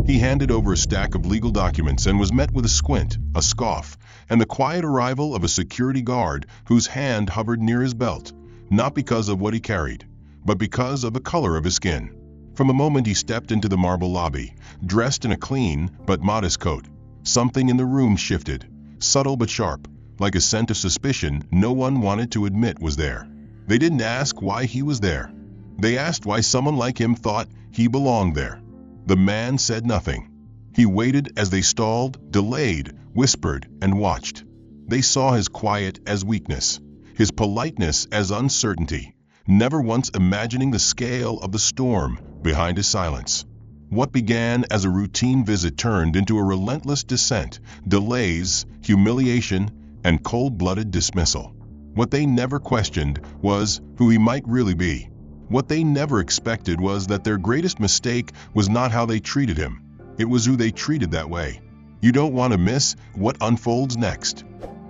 He handed over a stack of legal documents and was met with a squint, a scoff, and the quiet arrival of a security guard whose hand hovered near his belt, not because of what he carried, but because of the color of his skin. From the moment he stepped into the marble lobby, dressed in a clean but modest coat, something in the room shifted, subtle but sharp, like a scent of suspicion no one wanted to admit was there. They didn't ask why he was there. They asked why someone like him thought he belonged there. The man said nothing. He waited as they stalled, delayed, whispered, and watched. They saw his quiet as weakness, his politeness as uncertainty, never once imagining the scale of the storm behind his silence. What began as a routine visit turned into a relentless descent, delays, humiliation, and cold-blooded dismissal. What they never questioned was who he might really be. What they never expected was that their greatest mistake was not how they treated him. It was who they treated that way. You don't want to miss what unfolds next.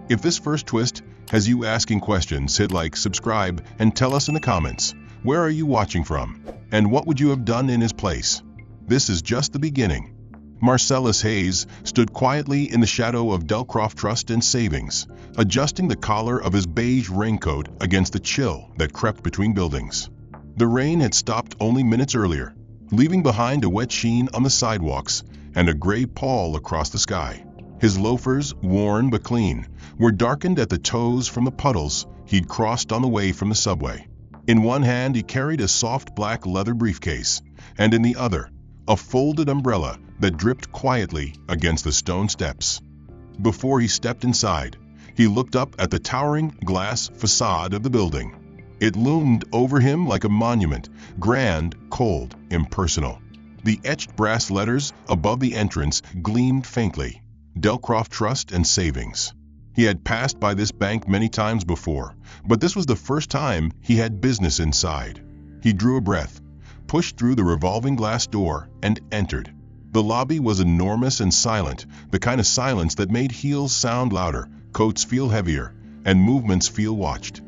If this first twist has you asking questions, hit like, subscribe, and tell us in the comments, where are you watching from? And what would you have done in his place? This is just the beginning. Marcellus Hayes stood quietly in the shadow of Delcroft Trust and Savings, adjusting the collar of his beige raincoat against the chill that crept between buildings. The rain had stopped only minutes earlier, leaving behind a wet sheen on the sidewalks and a gray pall across the sky. His loafers, worn but clean, were darkened at the toes from the puddles he'd crossed on the way from the subway. In one hand he carried a soft black leather briefcase, and in the other, a folded umbrella that dripped quietly against the stone steps. Before he stepped inside, he looked up at the towering glass facade of the building. It loomed over him like a monument, grand, cold, impersonal. The etched brass letters above the entrance gleamed faintly. Delcroft Trust and Savings. He had passed by this bank many times before, but this was the first time he had business inside. He drew a breath, pushed through the revolving glass door, and entered. The lobby was enormous and silent, the kind of silence that made heels sound louder, coats feel heavier, and movements feel watched.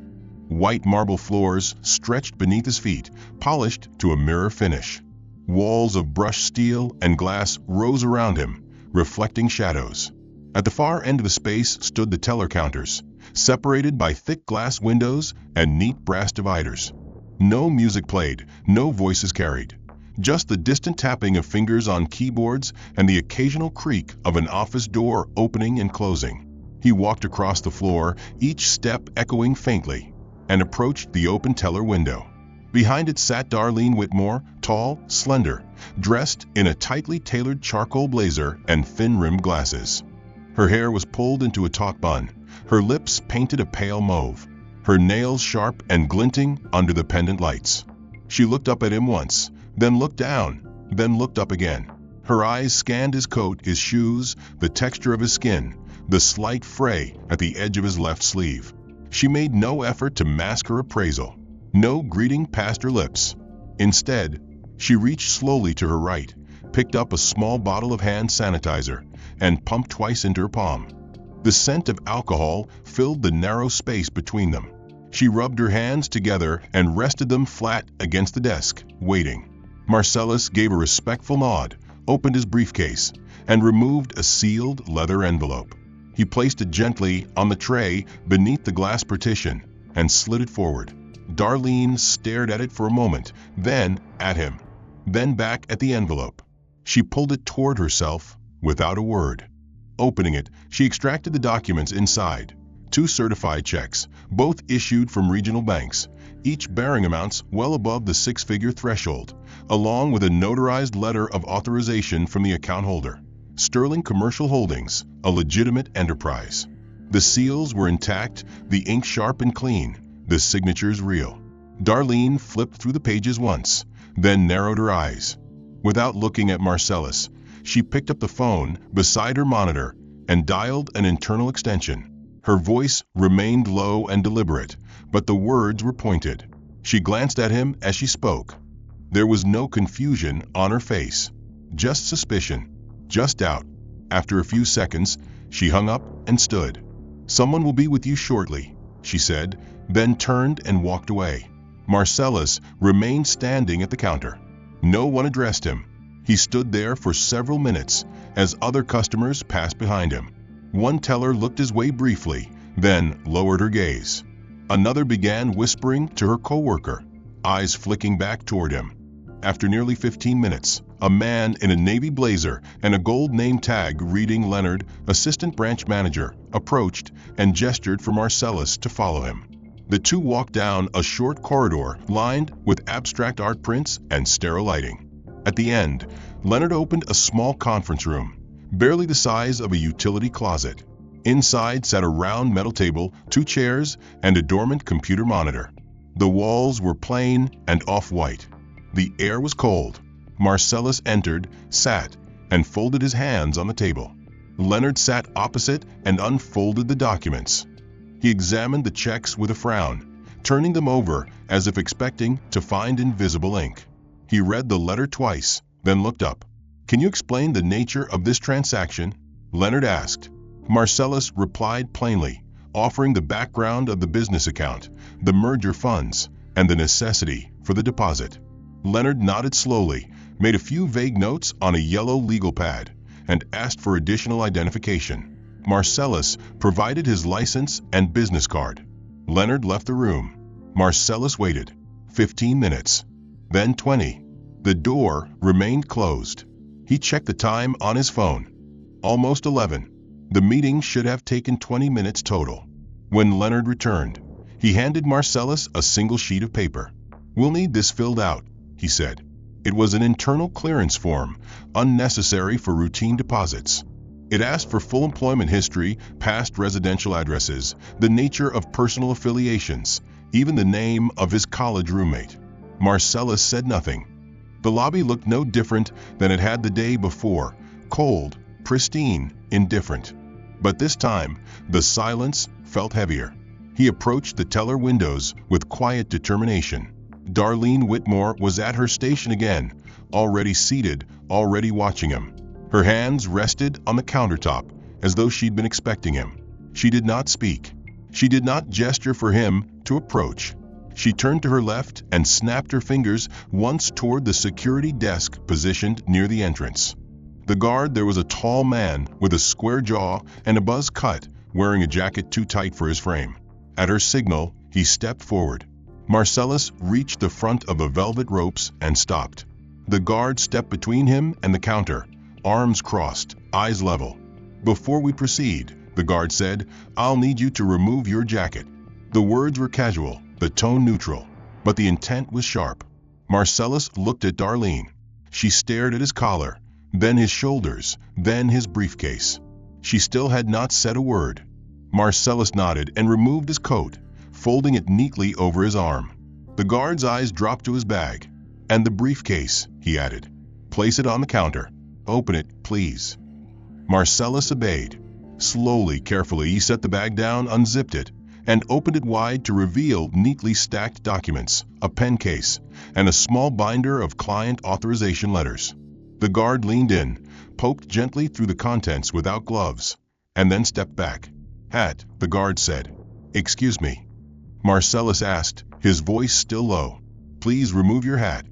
White marble floors stretched beneath his feet, polished to a mirror finish. Walls of brushed steel and glass rose around him, reflecting shadows. At the far end of the space stood the teller counters, separated by thick glass windows and neat brass dividers. No music played, no voices carried. Just the distant tapping of fingers on keyboards and the occasional creak of an office door opening and closing. He walked across the floor, each step echoing faintly, and approached the open teller window. Behind it sat Darlene Whitmore, tall, slender, dressed in a tightly tailored charcoal blazer and thin-rimmed glasses. Her hair was pulled into a taut bun, her lips painted a pale mauve, her nails sharp and glinting under the pendant lights. She looked up at him once, then looked down, then looked up again. Her eyes scanned his coat, his shoes, the texture of his skin, the slight fray at the edge of his left sleeve. She made no effort to mask her appraisal. No greeting passed her lips. Instead, she reached slowly to her right, picked up a small bottle of hand sanitizer, and pumped twice into her palm. The scent of alcohol filled the narrow space between them. She rubbed her hands together and rested them flat against the desk, waiting. Marcellus gave a respectful nod, opened his briefcase, and removed a sealed leather envelope. He placed it gently on the tray beneath the glass partition and slid it forward. Darlene stared at it for a moment, then at him, then back at the envelope. She pulled it toward herself without a word. Opening it, she extracted the documents inside. 2 certified checks, both issued from regional banks, each bearing amounts well above the 6-figure threshold, along with a notarized letter of authorization from the account holder. Sterling Commercial Holdings, a legitimate enterprise. The seals were intact, the ink sharp and clean, the signatures real. Darlene flipped through the pages once, then narrowed her eyes. Without looking at Marcellus, she picked up the phone beside her monitor and dialed an internal extension. Her voice remained low and deliberate, but the words were pointed. She glanced at him as she spoke. There was no confusion on her face, just suspicion. Just doubt. After a few seconds, she hung up and stood. "Someone will be with you shortly," she said, then turned and walked away. Marcellus remained standing at the counter. No one addressed him. He stood there for several minutes as other customers passed behind him. One teller looked his way briefly, then lowered her gaze. Another began whispering to her coworker, eyes flicking back toward him. After nearly 15 minutes, a man in a navy blazer and a gold name tag reading Leonard, assistant branch manager, approached and gestured for Marcellus to follow him. The two walked down a short corridor lined with abstract art prints and sterile lighting. At the end, Leonard opened a small conference room, barely the size of a utility closet. Inside sat a round metal table, 2 chairs, and a dormant computer monitor. The walls were plain and off-white. The air was cold. Marcellus entered, sat, and folded his hands on the table. Leonard sat opposite and unfolded the documents. He examined the checks with a frown, turning them over as if expecting to find invisible ink. He read the letter twice, then looked up. "Can you explain the nature of this transaction?" Leonard asked. Marcellus replied plainly, offering the background of the business account, the merger funds, and the necessity for the deposit. Leonard nodded slowly, made a few vague notes on a yellow legal pad, and asked for additional identification. Marcellus provided his license and business card. Leonard left the room. Marcellus waited. 15 minutes. Then 20. The door remained closed. He checked the time on his phone. Almost 11. The meeting should have taken 20 minutes total. When Leonard returned, he handed Marcellus a single sheet of paper. "We'll need this filled out," he said. It was an internal clearance form, unnecessary for routine deposits. It asked for full employment history, past residential addresses, the nature of personal affiliations, even the name of his college roommate. Marcellus said nothing. The lobby looked no different than it had the day before, cold, pristine, indifferent. But this time, the silence felt heavier. He approached the teller windows with quiet determination. Darlene Whitmore was at her station again, already seated, already watching him. Her hands rested on the countertop, as though she'd been expecting him. She did not speak. She did not gesture for him to approach. She turned to her left and snapped her fingers once toward the security desk positioned near the entrance. The guard there was a tall man with a square jaw and a buzz cut, wearing a jacket too tight for his frame. At her signal, he stepped forward. Marcellus reached the front of the velvet ropes and stopped. The guard stepped between him and the counter, arms crossed, eyes level. "Before we proceed," the guard said, "I'll need you to remove your jacket." The words were casual, the tone neutral, but the intent was sharp. Marcellus looked at Darlene. She stared at his collar, then his shoulders, then his briefcase. She still had not said a word. Marcellus nodded and removed his coat, folding it neatly over his arm. The guard's eyes dropped to his bag. "And the briefcase," he added. "Place it on the counter. Open it, please." Marcellus obeyed. Slowly, carefully, he set the bag down, unzipped it, and opened it wide to reveal neatly stacked documents, a pen case, and a small binder of client authorization letters. The guard leaned in, poked gently through the contents without gloves, and then stepped back. "Hat," the guard said. "Excuse me." Marcellus asked, his voice still low. "Please remove your hat."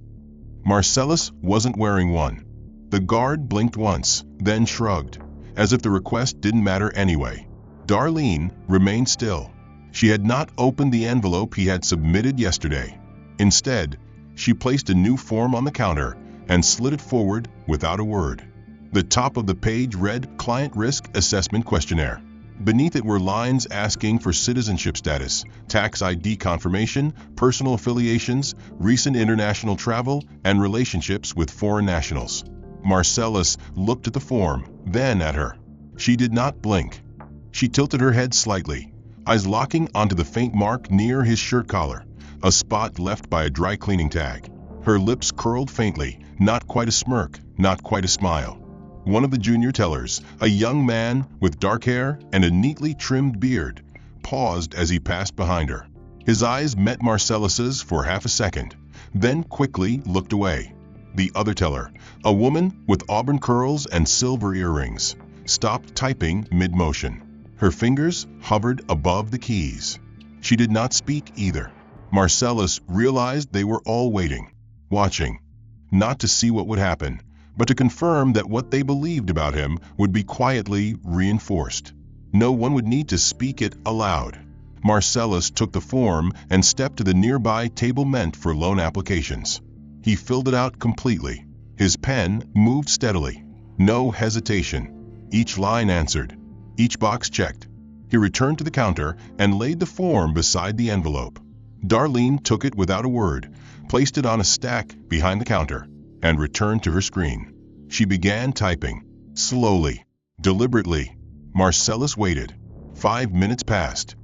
Marcellus wasn't wearing one. The guard blinked once, then shrugged, as if the request didn't matter anyway. Darlene remained still. She had not opened the envelope he had submitted yesterday. Instead, she placed a new form on the counter and slid it forward without a word. The top of the page read Client Risk Assessment Questionnaire. Beneath it were lines asking for citizenship status, tax ID confirmation, personal affiliations, recent international travel, and relationships with foreign nationals. Marcellus looked at the form, then at her. She did not blink. She tilted her head slightly, eyes locking onto the faint mark near his shirt collar, a spot left by a dry cleaning tag. Her lips curled faintly, not quite a smirk, not quite a smile. One of the junior tellers, a young man with dark hair and a neatly trimmed beard, paused as he passed behind her. His eyes met Marcellus's for half a second, then quickly looked away. The other teller, a woman with auburn curls and silver earrings, stopped typing mid-motion. Her fingers hovered above the keys. She did not speak either. Marcellus realized they were all waiting, watching, not to see what would happen, but to confirm that what they believed about him would be quietly reinforced. No one would need to speak it aloud. Marcellus took the form and stepped to the nearby table meant for loan applications. He filled it out completely. His pen moved steadily. No hesitation. Each line answered. Each box checked. He returned to the counter and laid the form beside the envelope. Darlene took it without a word, placed it on a stack behind the counter, and returned to her screen. She began typing. Slowly, deliberately. Marcellus waited. 5 minutes passed.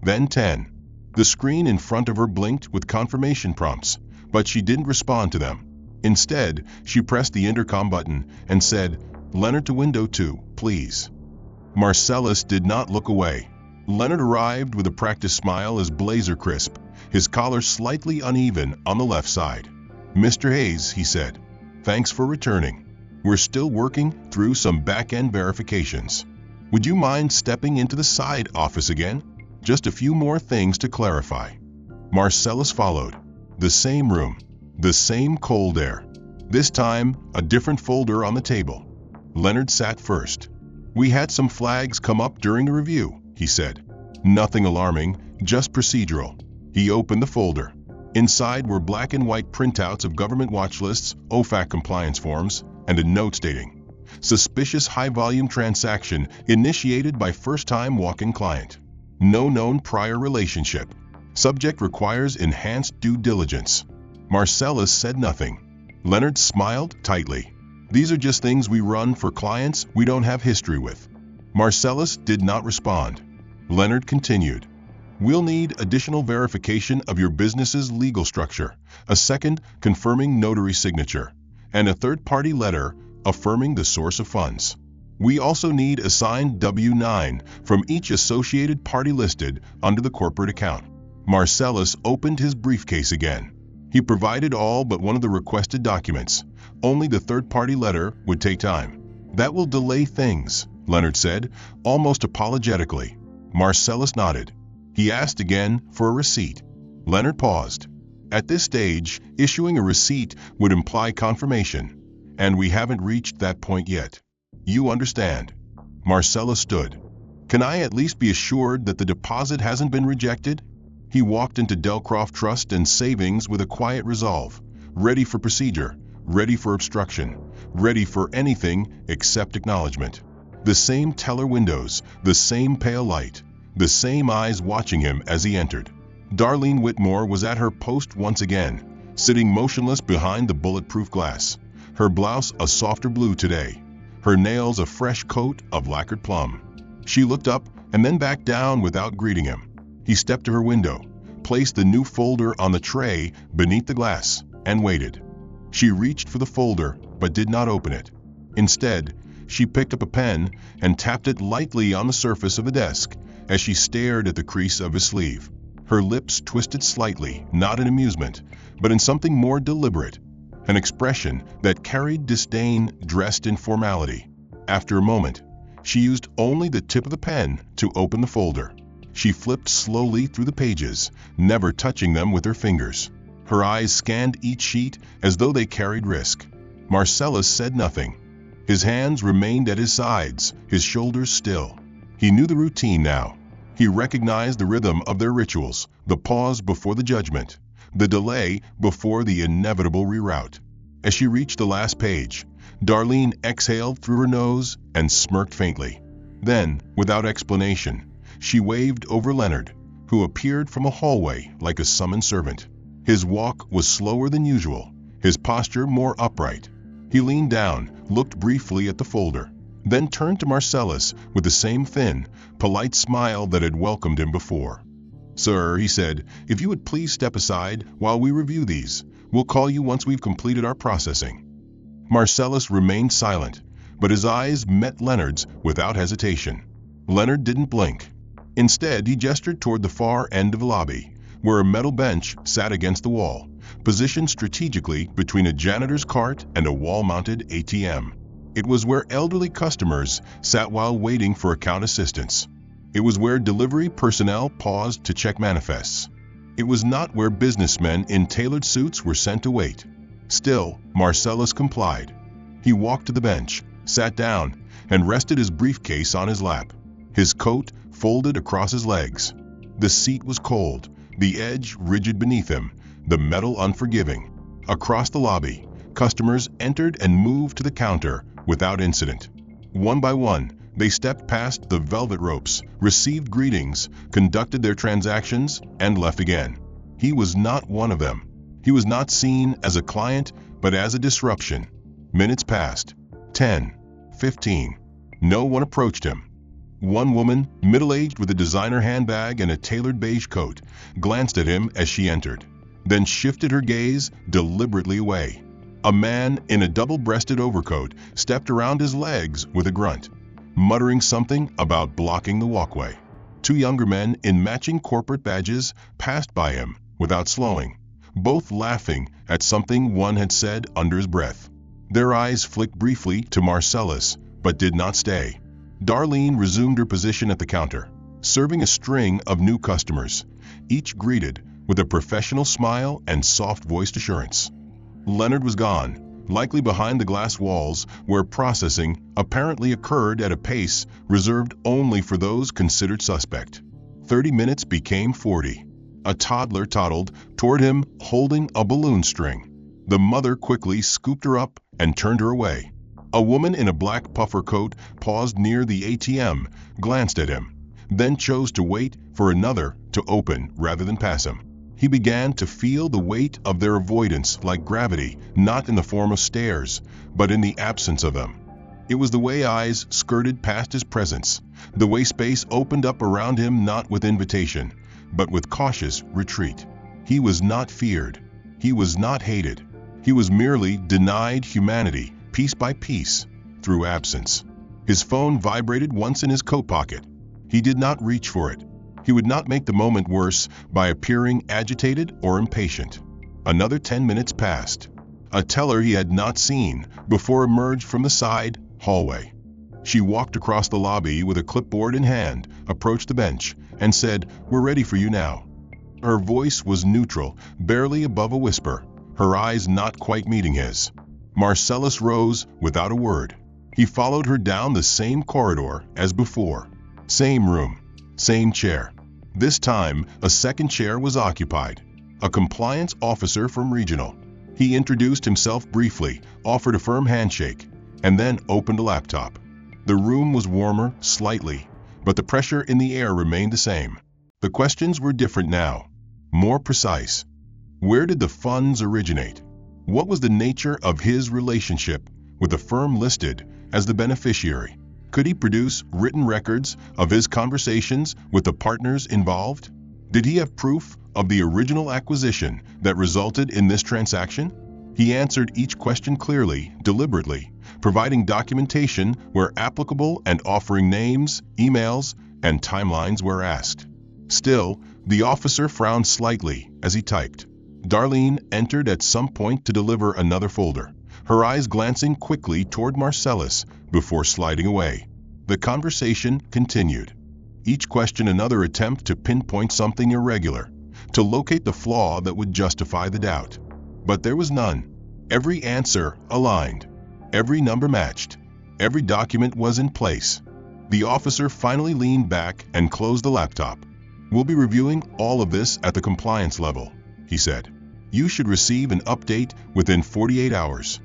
Then 10. The screen in front of her blinked with confirmation prompts, but she didn't respond to them. Instead, she pressed the intercom button and said, "Leonard to window 2, please." Marcellus did not look away. Leonard arrived with a practiced smile as blazer crisp, his collar slightly uneven on the left side. "Mr. Hayes," he said, "thanks for returning. We're still working through some back-end verifications. Would you mind stepping into the side office again? Just a few more things to clarify." Marcellus followed. The same room, the same cold air. This time, a different folder on the table. Leonard sat first. "We had some flags come up during the review," he said. "Nothing alarming, just procedural." He opened the folder. Inside were black and white printouts of government watch lists, OFAC compliance forms, and a note stating, "Suspicious high-volume transaction initiated by first-time walk-in client. No known prior relationship. Subject requires enhanced due diligence." Marcellus said nothing. Leonard smiled tightly. "These are just things we run for clients we don't have history with." Marcellus did not respond. Leonard continued. "We'll need additional verification of your business's legal structure, a second confirming notary signature, and a third-party letter affirming the source of funds. We also need a signed W-9 from each associated party listed under the corporate account." Marcellus opened his briefcase again. He provided all but one of the requested documents. Only the third-party letter would take time. "That will delay things," Leonard said, almost apologetically. Marcellus nodded. He asked again for a receipt. Leonard paused. At this stage, issuing a receipt would imply confirmation, and we haven't reached that point yet. You understand. Marcellus stood. "Can I at least be assured that the deposit hasn't been rejected?" He walked into Delcroft Trust and Savings with a quiet resolve, ready for procedure, ready for obstruction, ready for anything except acknowledgement. The same teller windows, the same pale light, the same eyes watching him as he entered. Darlene Whitmore was at her post once again, sitting motionless behind the bulletproof glass, her blouse a softer blue today, her nails a fresh coat of lacquered plum. She looked up and then back down without greeting him. He stepped to her window, placed the new folder on the tray beneath the glass, and waited. She reached for the folder, but did not open it. Instead, she picked up a pen and tapped it lightly on the surface of the desk as she stared at the crease of his sleeve. Her lips twisted slightly, not in amusement, but in something more deliberate, an expression that carried disdain dressed in formality. After a moment, she used only the tip of the pen to open the folder. She flipped slowly through the pages, never touching them with her fingers. Her eyes scanned each sheet as though they carried risk. Marcellus said nothing. His hands remained at his sides, his shoulders still. He knew the routine now. He recognized the rhythm of their rituals, the pause before the judgment, the delay before the inevitable reroute. As she reached the last page, Darlene exhaled through her nose and smirked faintly. Then, without explanation, she waved over Leonard, who appeared from a hallway like a summoned servant. His walk was slower than usual, his posture more upright. He leaned down, looked briefly at the folder, then turned to Marcellus with the same thin, polite smile that had welcomed him before. "Sir," he said, "if you would please step aside while we review these. We'll call you once we've completed our processing." Marcellus remained silent, but his eyes met Leonard's without hesitation. Leonard didn't blink. Instead, he gestured toward the far end of the lobby, where a metal bench sat against the wall, positioned strategically between a janitor's cart and a wall-mounted ATM. It was where elderly customers sat while waiting for account assistance. It was where delivery personnel paused to check manifests. It was not where businessmen in tailored suits were sent to wait. Still, Marcellus complied. He walked to the bench, sat down, and rested his briefcase on his lap, his coat folded across his legs. The seat was cold, the edge rigid beneath him, the metal unforgiving. Across the lobby, customers entered and moved to the counter without incident. One by one, they stepped past the velvet ropes, received greetings, conducted their transactions, and left again. He was not one of them. He was not seen as a client, but as a disruption. Minutes passed. 10, 15. No one approached him. One woman, middle-aged with a designer handbag and a tailored beige coat, glanced at him as she entered, then shifted her gaze deliberately away. A man in a double-breasted overcoat stepped around his legs with a grunt, muttering something about blocking the walkway. Two younger men in matching corporate badges passed by him without slowing, both laughing at something one had said under his breath. Their eyes flicked briefly to Marcellus, but did not stay. Darlene resumed her position at the counter, serving a string of new customers, each greeted with a professional smile and soft-voiced assurance. Leonard was gone, likely behind the glass walls where processing apparently occurred at a pace reserved only for those considered suspect. 30 minutes became 40. A toddler toddled toward him holding a balloon string. The mother quickly scooped her up and turned her away. A woman in a black puffer coat paused near the ATM, glanced at him, then chose to wait for another to open rather than pass him. He began to feel the weight of their avoidance like gravity, not in the form of stairs, but in the absence of them. It was the way eyes skirted past his presence, the way space opened up around him not with invitation, but with cautious retreat. He was not feared. He was not hated. He was merely denied humanity, piece by piece, through absence. His phone vibrated once in his coat pocket. He did not reach for it. He would not make the moment worse by appearing agitated or impatient. Another 10 minutes passed. A teller he had not seen before emerged from the side hallway. She walked across the lobby with a clipboard in hand, approached the bench, and said, "We're ready for you now." Her voice was neutral, barely above a whisper, her eyes not quite meeting his. Marcellus rose without a word. He followed her down the same corridor as before. Same room, same chair. This time, a second chair was occupied. A compliance officer from Regional. He introduced himself briefly, offered a firm handshake, and then opened a laptop. The room was warmer, slightly, but the pressure in the air remained the same. The questions were different now, more precise. Where did the funds originate? What was the nature of his relationship with the firm listed as the beneficiary? Could he produce written records of his conversations with the partners involved? Did he have proof of the original acquisition that resulted in this transaction? He answered each question clearly, deliberately, providing documentation where applicable and offering names, emails, and timelines where asked. Still, the officer frowned slightly as he typed. Darlene entered at some point to deliver another folder, her eyes glancing quickly toward Marcellus before sliding away. The conversation continued. Each question another attempt to pinpoint something irregular, to locate the flaw that would justify the doubt. But there was none. Every answer aligned. Every number matched. Every document was in place. The officer finally leaned back and closed the laptop. "We'll be reviewing all of this at the compliance level," he said. "You should receive an update within 48 hours.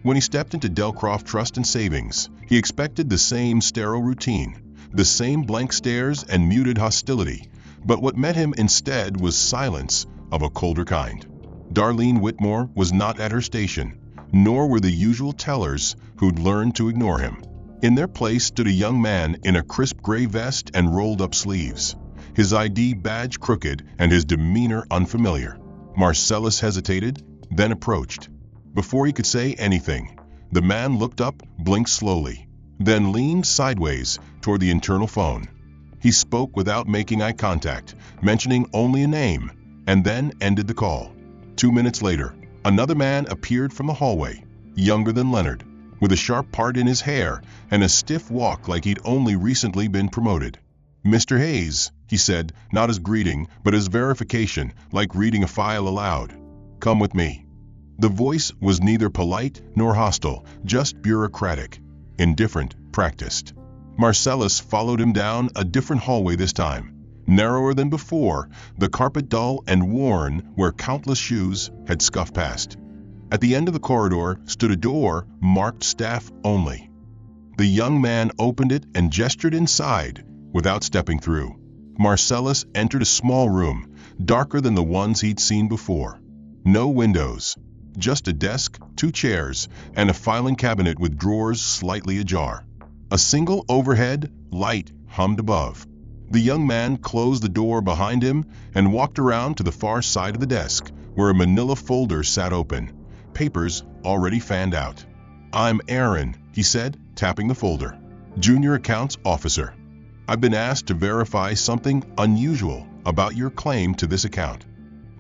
When he stepped into Delcroft Trust and Savings, he expected the same sterile routine, the same blank stares and muted hostility, but what met him instead was silence of a colder kind. Darlene Whitmore was not at her station, nor were the usual tellers who'd learned to ignore him. In their place stood a young man in a crisp gray vest and rolled-up sleeves, his ID badge crooked and his demeanor unfamiliar. Marcellus hesitated, then approached. Before he could say anything, the man looked up, blinked slowly, then leaned sideways toward the internal phone. He spoke without making eye contact, mentioning only a name, and then ended the call. 2 minutes later, another man appeared from the hallway, younger than Leonard, with a sharp part in his hair and a stiff walk like he'd only recently been promoted. "Mr. Hayes," he said, not as greeting, but as verification, like reading a file aloud. "Come with me." The voice was neither polite nor hostile, just bureaucratic, indifferent, practiced. Marcellus followed him down a different hallway this time, narrower than before, the carpet dull and worn where countless shoes had scuffed past. At the end of the corridor stood a door marked staff only. The young man opened it and gestured inside without stepping through. Marcellus entered a small room, darker than the ones he'd seen before. No windows, just a desk, 2 chairs, and a filing cabinet with drawers slightly ajar. A single overhead light hummed above. The young man closed the door behind him and walked around to the far side of the desk, where a manila folder sat open, papers already fanned out. "I'm Aaron," he said, tapping the folder. "Junior Accounts Officer. I've been asked to verify something unusual about your claim to this account."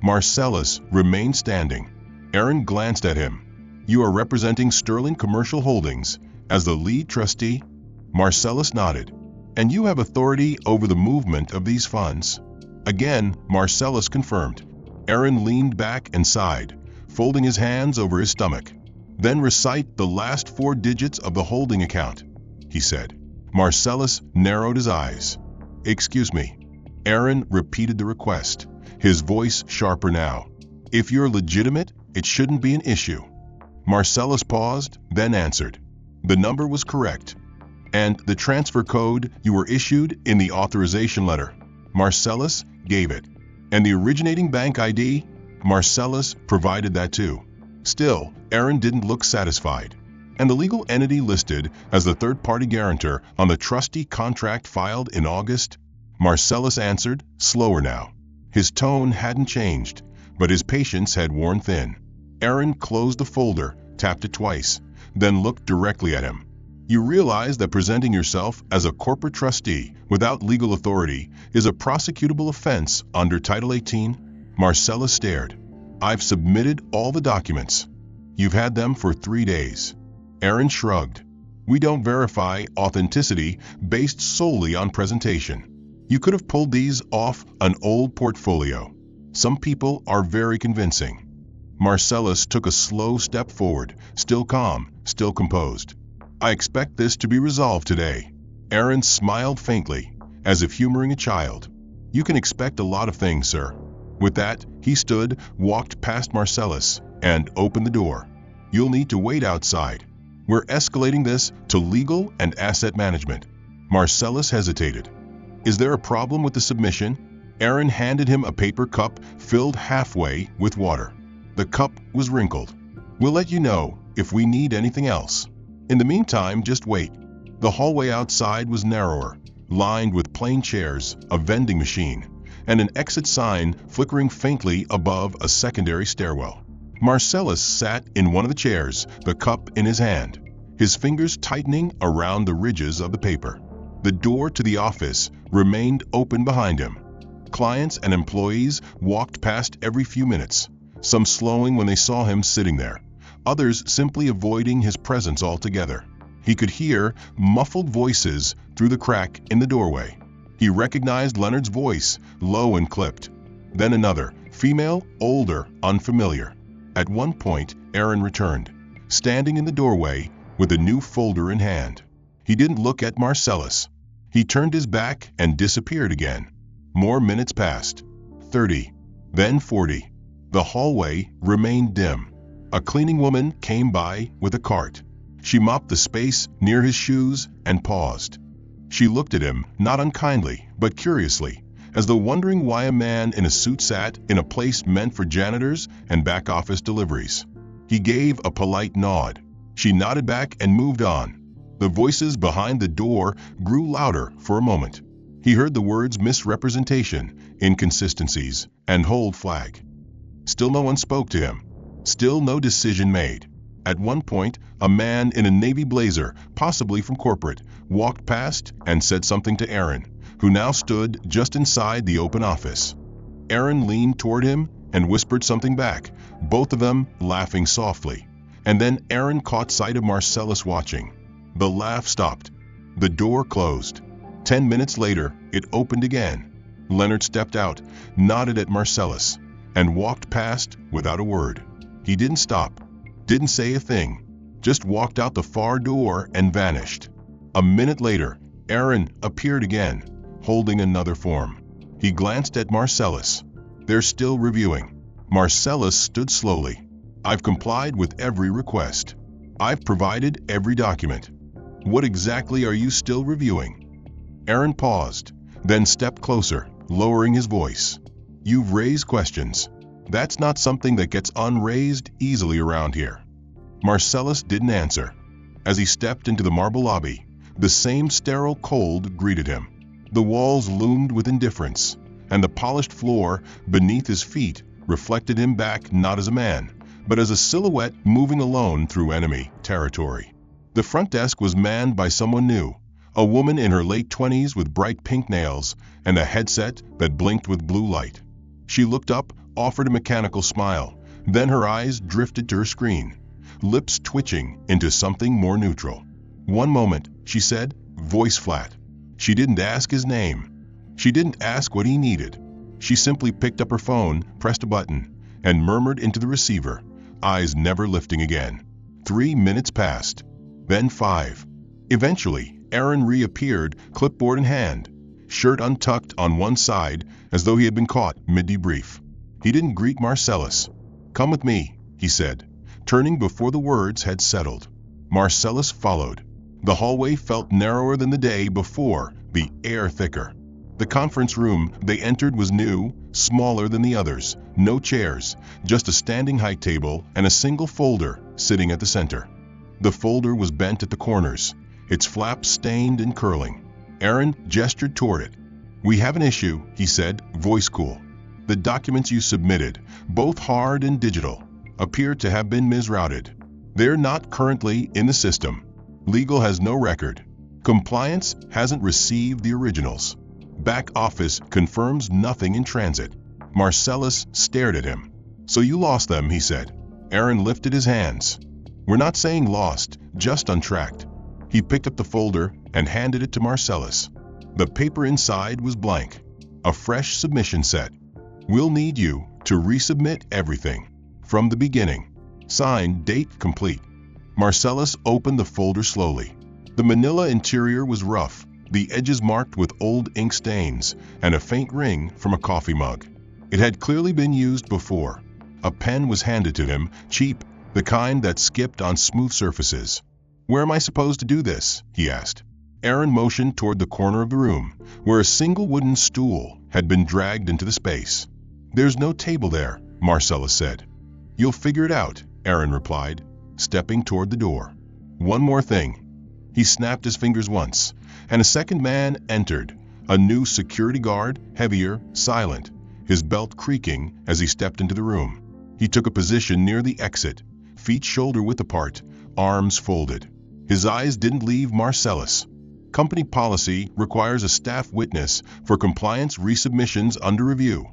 Marcellus remained standing. Aaron glanced at him. "You are representing Sterling Commercial Holdings as the lead trustee?" Marcellus nodded. "And you have authority over the movement of these funds?" Again, Marcellus confirmed. Aaron leaned back and sighed, folding his hands over his stomach. "Then recite the last 4 digits of the holding account," he said. Marcellus narrowed his eyes. "Excuse me." Aaron repeated the request, his voice sharper now. "If you're legitimate, it shouldn't be an issue." Marcellus paused, then answered. The number was correct. "And the transfer code you were issued in the authorization letter?" Marcellus gave it. "And the originating bank ID?" Marcellus provided that too. Still, Aaron didn't look satisfied. "And the legal entity listed as the third-party guarantor on the trustee contract filed in August?" Marcellus answered, slower now. His tone hadn't changed, but his patience had worn thin. Aaron closed the folder, tapped it twice, then looked directly at him. "You realize that presenting yourself as a corporate trustee without legal authority is a prosecutable offense under Title 18? Marcellus stared. "I've submitted all the documents." "You've had them for 3 days." Aaron shrugged. "We don't verify authenticity based solely on presentation. You could have pulled these off an old portfolio. Some people are very convincing." Marcellus took a slow step forward, still calm, still composed. "I expect this to be resolved today." Aaron smiled faintly, as if humoring a child. "You can expect a lot of things, sir." With that, he stood, walked past Marcellus, and opened the door. "You'll need to wait outside. We're escalating this to legal and asset management." Marcellus hesitated. "Is there a problem with the submission?" Aaron handed him a paper cup filled halfway with water. The cup was wrinkled. "We'll let you know if we need anything else. In the meantime, just wait." The hallway outside was narrower, lined with plain chairs, a vending machine, and an exit sign flickering faintly above a secondary stairwell. Marcellus sat in one of the chairs, the cup in his hand, his fingers tightening around the ridges of the paper. The door to the office remained open behind him. Clients and employees walked past every few minutes, some slowing when they saw him sitting there, others simply avoiding his presence altogether. He could hear muffled voices through the crack in the doorway. He recognized Leonard's voice, low and clipped. Then another, female, older, unfamiliar. At one point, Aaron returned, standing in the doorway with a new folder in hand. He didn't look at Marcellus. He turned his back and disappeared again. More minutes passed. 30, then 40. The hallway remained dim. A cleaning woman came by with a cart. She mopped the space near his shoes and paused. She looked at him, not unkindly, but curiously, as though wondering why a man in a suit sat in a place meant for janitors and back-office deliveries. He gave a polite nod. She nodded back and moved on. The voices behind the door grew louder for a moment. He heard the words misrepresentation, inconsistencies, and hold flag. Still no one spoke to him. Still no decision made. At one point, a man in a navy blazer, possibly from corporate, walked past and said something to Aaron, who now stood just inside the open office. Aaron leaned toward him and whispered something back, both of them laughing softly. And then Aaron caught sight of Marcellus watching. The laugh stopped. The door closed. 10 minutes later, it opened again. Leonard stepped out, nodded at Marcellus, and walked past without a word. He didn't stop, didn't say a thing, just walked out the far door and vanished. A minute later, Aaron appeared again, holding another form. He glanced at Marcellus. "They're still reviewing." Marcellus stood slowly. "I've complied with every request. I've provided every document. What exactly are you still reviewing?" Aaron paused, then stepped closer, lowering his voice. "You've raised questions. That's not something that gets unraised easily around here." Marcellus didn't answer. As he stepped into the marble lobby, the same sterile cold greeted him. The walls loomed with indifference, and the polished floor beneath his feet reflected him back not as a man, but as a silhouette moving alone through enemy territory. The front desk was manned by someone new, a woman in her late 20s with bright pink nails and a headset that blinked with blue light. She looked up, offered a mechanical smile, then her eyes drifted to her screen, lips twitching into something more neutral. "One moment," she said, voice flat. She didn't ask his name. She didn't ask what he needed. She simply picked up her phone, pressed a button, and murmured into the receiver, eyes never lifting again. 3 minutes passed. Then 5. Eventually, Aaron reappeared, clipboard in hand, shirt untucked on one side as though he had been caught mid-debrief. He didn't greet Marcellus. "Come with me," he said, turning before the words had settled. Marcellus followed. The hallway felt narrower than the day before, the air thicker. The conference room they entered was new, smaller than the others, no chairs, just a standing height table and a single folder sitting at the center. The folder was bent at the corners, its flaps stained and curling. Aaron gestured toward it. "We have an issue," he said, voice cool. "The documents you submitted, both hard and digital, appear to have been misrouted. They're not currently in the system. Legal has no record. Compliance hasn't received the originals. Back office confirms nothing in transit." Marcellus stared at him. "So you lost them," he said. Aaron lifted his hands. "We're not saying lost, just untracked." He picked up the folder and handed it to Marcellus. The paper inside was blank, a fresh submission set. "We'll need you to resubmit everything, from the beginning. Signed, date complete." Marcellus opened the folder slowly. The manila interior was rough, the edges marked with old ink stains, and a faint ring from a coffee mug. It had clearly been used before. A pen was handed to him, cheap, the kind that skipped on smooth surfaces. "Where am I supposed to do this?" he asked. Aaron motioned toward the corner of the room, where a single wooden stool had been dragged into the space. "There's no table there," Marcellus said. "You'll figure it out," Aaron replied, stepping toward the door. "One more thing." He snapped his fingers once, and a second man entered, a new security guard, heavier, silent, his belt creaking as he stepped into the room. He took a position near the exit, feet shoulder-width apart, arms folded. His eyes didn't leave Marcellus. "Company policy requires a staff witness for compliance resubmissions under review,"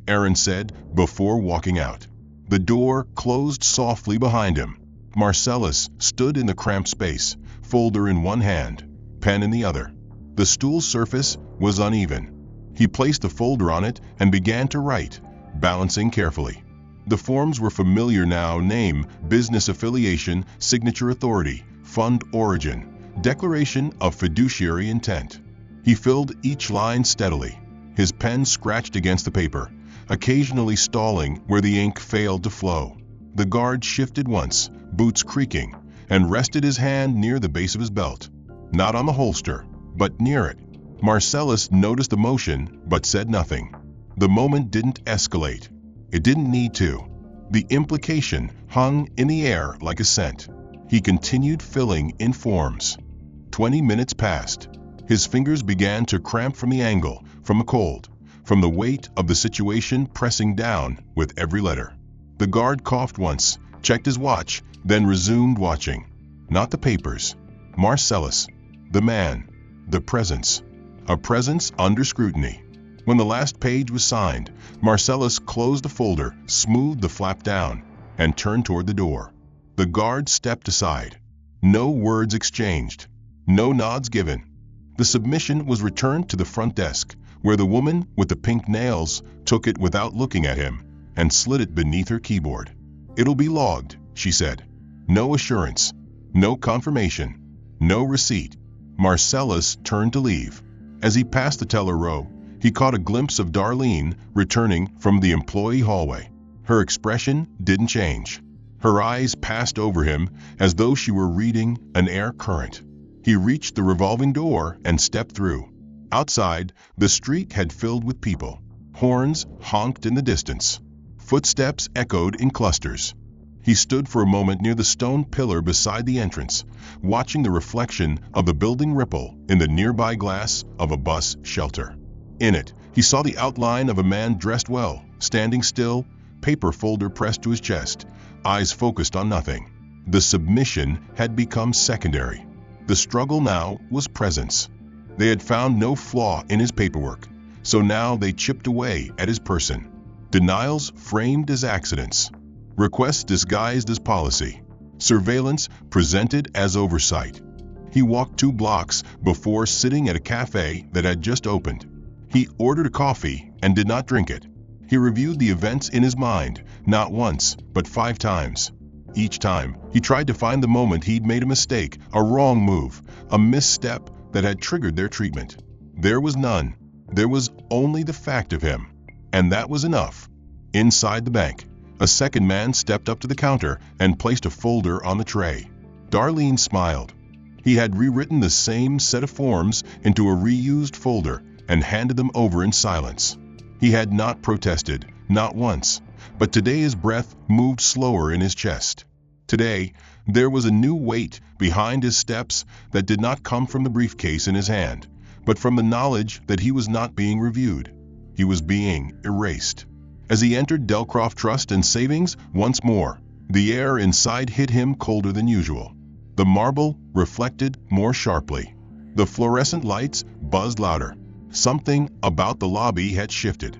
Aaron said before walking out. The door closed softly behind him. Marcellus stood in the cramped space, folder in one hand, pen in the other. The stool's surface was uneven. He placed the folder on it and began to write, balancing carefully. The forms were familiar now: name, business affiliation, signature authority, fund origin, declaration of fiduciary intent. He filled each line steadily. His pen scratched against the paper, occasionally stalling where the ink failed to flow. The guard shifted once, boots creaking, and rested his hand near the base of his belt. Not on the holster, but near it. Marcellus noticed the motion, but said nothing. The moment didn't escalate. It didn't need to. The implication hung in the air like a scent. He continued filling in forms. 20 minutes passed. His fingers began to cramp from the angle, from the cold, from the weight of the situation pressing down with every letter. The guard coughed once, checked his watch, then resumed watching. Not the papers. Marcellus. The man. The presence. A presence under scrutiny. When the last page was signed, Marcellus closed the folder, smoothed the flap down, and turned toward the door. The guard stepped aside. No words exchanged. No nods given. The submission was returned to the front desk, where the woman with the pink nails took it without looking at him and slid it beneath her keyboard. "It'll be logged," she said. No assurance, no confirmation, no receipt. Marcellus turned to leave. As he passed the teller row, he caught a glimpse of Darlene returning from the employee hallway. Her expression didn't change. Her eyes passed over him as though she were reading an air current. He reached the revolving door and stepped through. Outside, the street had filled with people. Horns honked in the distance. Footsteps echoed in clusters. He stood for a moment near the stone pillar beside the entrance, watching the reflection of the building ripple in the nearby glass of a bus shelter. In it, he saw the outline of a man dressed well, standing still, paper folder pressed to his chest, eyes focused on nothing. The submission had become secondary. The struggle now was presence. They had found no flaw in his paperwork, so now they chipped away at his person. Denials framed as accidents. Requests disguised as policy. Surveillance presented as oversight. He walked 2 blocks before sitting at a cafe that had just opened. He ordered a coffee and did not drink it. He reviewed the events in his mind, not once, but 5 times. Each time, he tried to find the moment he'd made a mistake, a wrong move, a misstep that had triggered their treatment. There was none. There was only the fact of him. And that was enough. Inside the bank, a second man stepped up to the counter and placed a folder on the tray. Darlene smiled. He had rewritten the same set of forms into a reused folder and handed them over in silence. He had not protested, not once, but today his breath moved slower in his chest. Today, there was a new weight behind his steps that did not come from the briefcase in his hand, but from the knowledge that he was not being reviewed. He was being erased. As he entered Delcroft Trust and Savings once more, the air inside hit him colder than usual. The marble reflected more sharply. The fluorescent lights buzzed louder. Something about the lobby had shifted.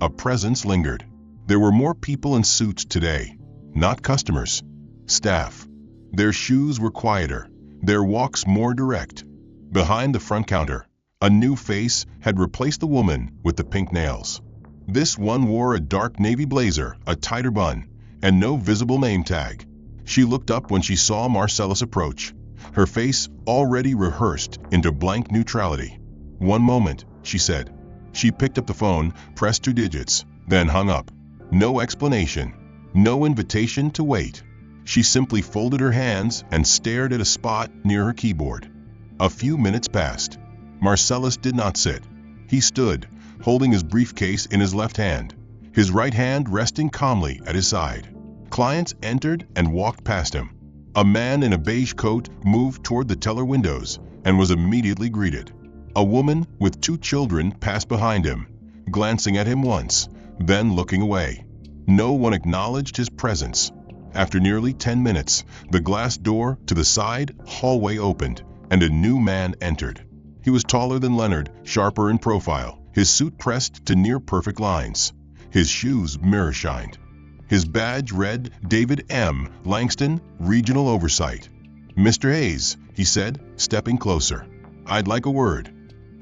A presence lingered. There were more people in suits today, not customers. Staff. Their shoes were quieter, their walks more direct. Behind the front counter, a new face had replaced the woman with the pink nails. This one wore a dark navy blazer, a tighter bun, and no visible name tag. She looked up when she saw Marcellus approach, her face already rehearsed into blank neutrality. "One moment," she said. She picked up the phone, pressed 2 digits, then hung up. No explanation, no invitation to wait. She simply folded her hands and stared at a spot near her keyboard. A few minutes passed. Marcellus did not sit. He stood, holding his briefcase in his left hand, his right hand resting calmly at his side. Clients entered and walked past him. A man in a beige coat moved toward the teller windows and was immediately greeted. A woman with 2 children passed behind him, glancing at him once, then looking away. No one acknowledged his presence. After nearly 10 minutes, the glass door to the side hallway opened, and a new man entered. He was taller than Leonard, sharper in profile, his suit pressed to near-perfect lines. His shoes mirror-shined. His badge read David M. Langston, Regional Oversight. "Mr. Hayes," he said, stepping closer. "I'd like a word."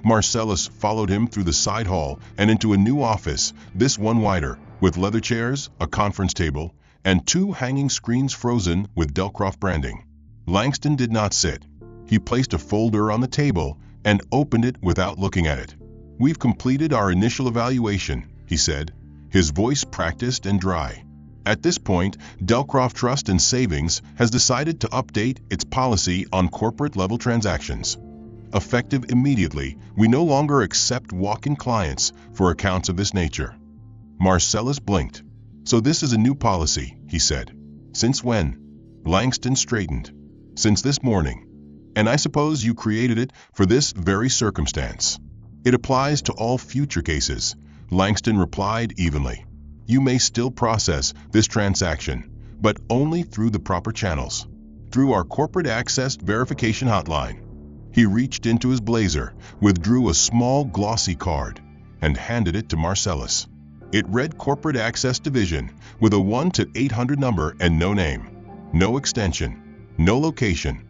Marcellus followed him through the side hall and into a new office, this one wider, with leather chairs, a conference table, and 2 hanging screens frozen with Delcroft branding. Langston did not sit. He placed a folder on the table and opened it without looking at it. "We've completed our initial evaluation," he said, his voice practiced and dry. "At this point, Delcroft Trust and Savings has decided to update its policy on corporate-level transactions. Effective immediately, we no longer accept walk-in clients for accounts of this nature." Marcellus blinked. "So this is a new policy," he said. "Since when?" Langston straightened. "Since this morning. And I suppose you created it for this very circumstance." "It applies to all future cases," Langston replied evenly. "You may still process this transaction, but only through the proper channels. Through our corporate access verification hotline." He reached into his blazer, withdrew a small glossy card, and handed it to Marcellus. It read Corporate Access Division with a 1 to 800 number and no name, no extension, no location.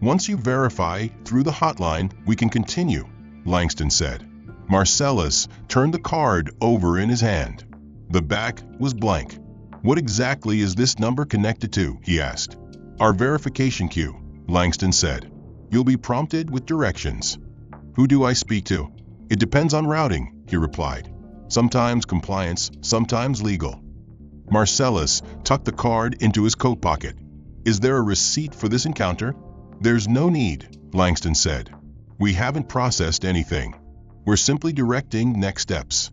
"Once you verify through the hotline, we can continue," Langston said. Marcellus turned the card over in his hand. The back was blank. "What exactly is this number connected to?" he asked. "Our verification queue," Langston said. "You'll be prompted with directions." "Who do I speak to?" "It depends on routing," he replied. "Sometimes compliance, sometimes legal." Marcellus tucked the card into his coat pocket. "Is there a receipt for this encounter?" "There's no need," Langston said. "We haven't processed anything. We're simply directing next steps."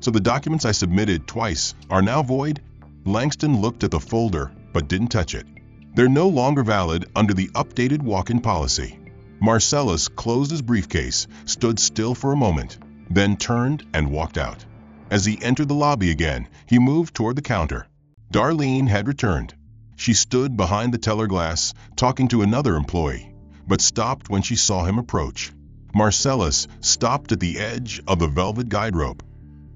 "So the documents I submitted twice are now void?" Langston looked at the folder but didn't touch it. "They're no longer valid under the updated walk-in policy." Marcellus closed his briefcase, stood still for a moment, then turned and walked out. As he entered the lobby again, he moved toward the counter. Darlene had returned. She stood behind the teller glass, talking to another employee, but stopped when she saw him approach. Marcellus stopped at the edge of the velvet guide rope.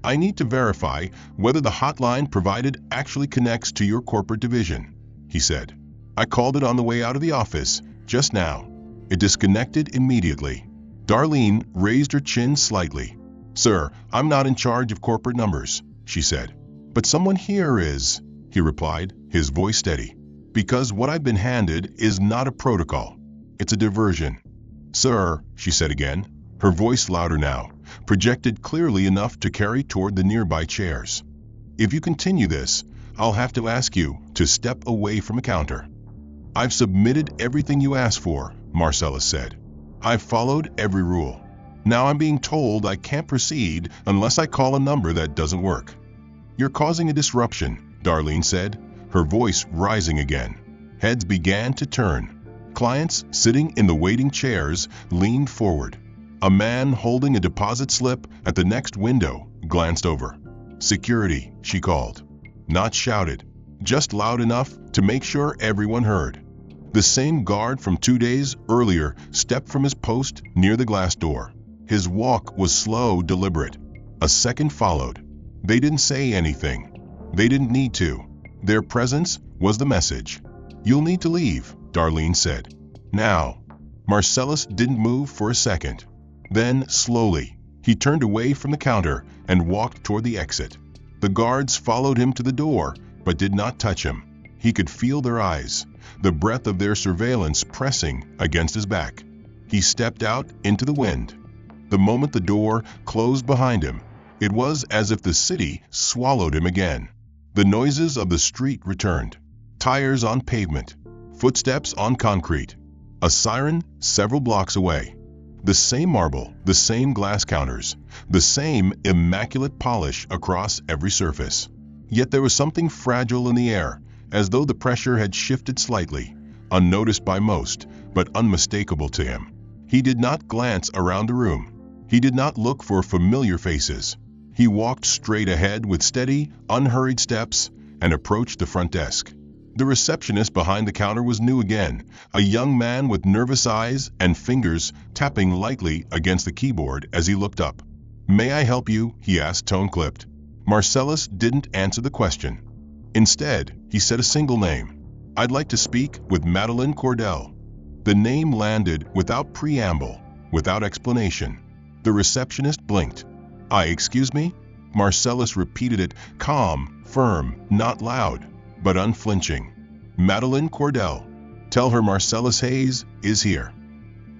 "I need to verify whether the hotline provided actually connects to your corporate division," he said. "I called it on the way out of the office, just now. It disconnected immediately." Darlene raised her chin slightly. "Sir, I'm not in charge of corporate numbers," she said. "But someone here is," he replied, his voice steady. "Because what I've been handed is not a protocol. It's a diversion." "Sir," she said again, her voice louder now, projected clearly enough to carry toward the nearby chairs. "If you continue this, I'll have to ask you to step away from the counter." "I've submitted everything you asked for," Marcellus said. "I've followed every rule. Now I'm being told I can't proceed unless I call a number that doesn't work." "You're causing a disruption," Darlene said, her voice rising again. Heads began to turn. Clients sitting in the waiting chairs leaned forward. A man holding a deposit slip at the next window glanced over. "Security," she called. Not shouted, just loud enough to make sure everyone heard. The same guard from 2 days earlier stepped from his post near the glass door. His walk was slow, deliberate. A second followed. They didn't say anything. They didn't need to. Their presence was the message. "You'll need to leave," Darlene said. "Now." Marcellus didn't move for a second. Then, slowly, he turned away from the counter and walked toward the exit. The guards followed him to the door, but did not touch him. He could feel their eyes, the breath of their surveillance pressing against his back. He stepped out into the wind. The moment the door closed behind him, it was as if the city swallowed him again. The noises of the street returned. Tires on pavement, footsteps on concrete, a siren several blocks away. The same marble, the same glass counters, the same immaculate polish across every surface. Yet there was something fragile in the air, as though the pressure had shifted slightly, unnoticed by most, but unmistakable to him. He did not glance around the room. He did not look for familiar faces. He walked straight ahead with steady, unhurried steps and approached the front desk. The receptionist behind the counter was new again, a young man with nervous eyes and fingers tapping lightly against the keyboard as he looked up. "May I help you?" he asked, tone-clipped. Marcellus didn't answer the question. Instead, he said a single name. "I'd like to speak with Madeleine Cordell." The name landed without preamble, without explanation. The receptionist blinked. Excuse me?" Marcellus repeated it, calm, firm, not loud, but unflinching. "Madeleine Cordell. Tell her Marcellus Hayes is here."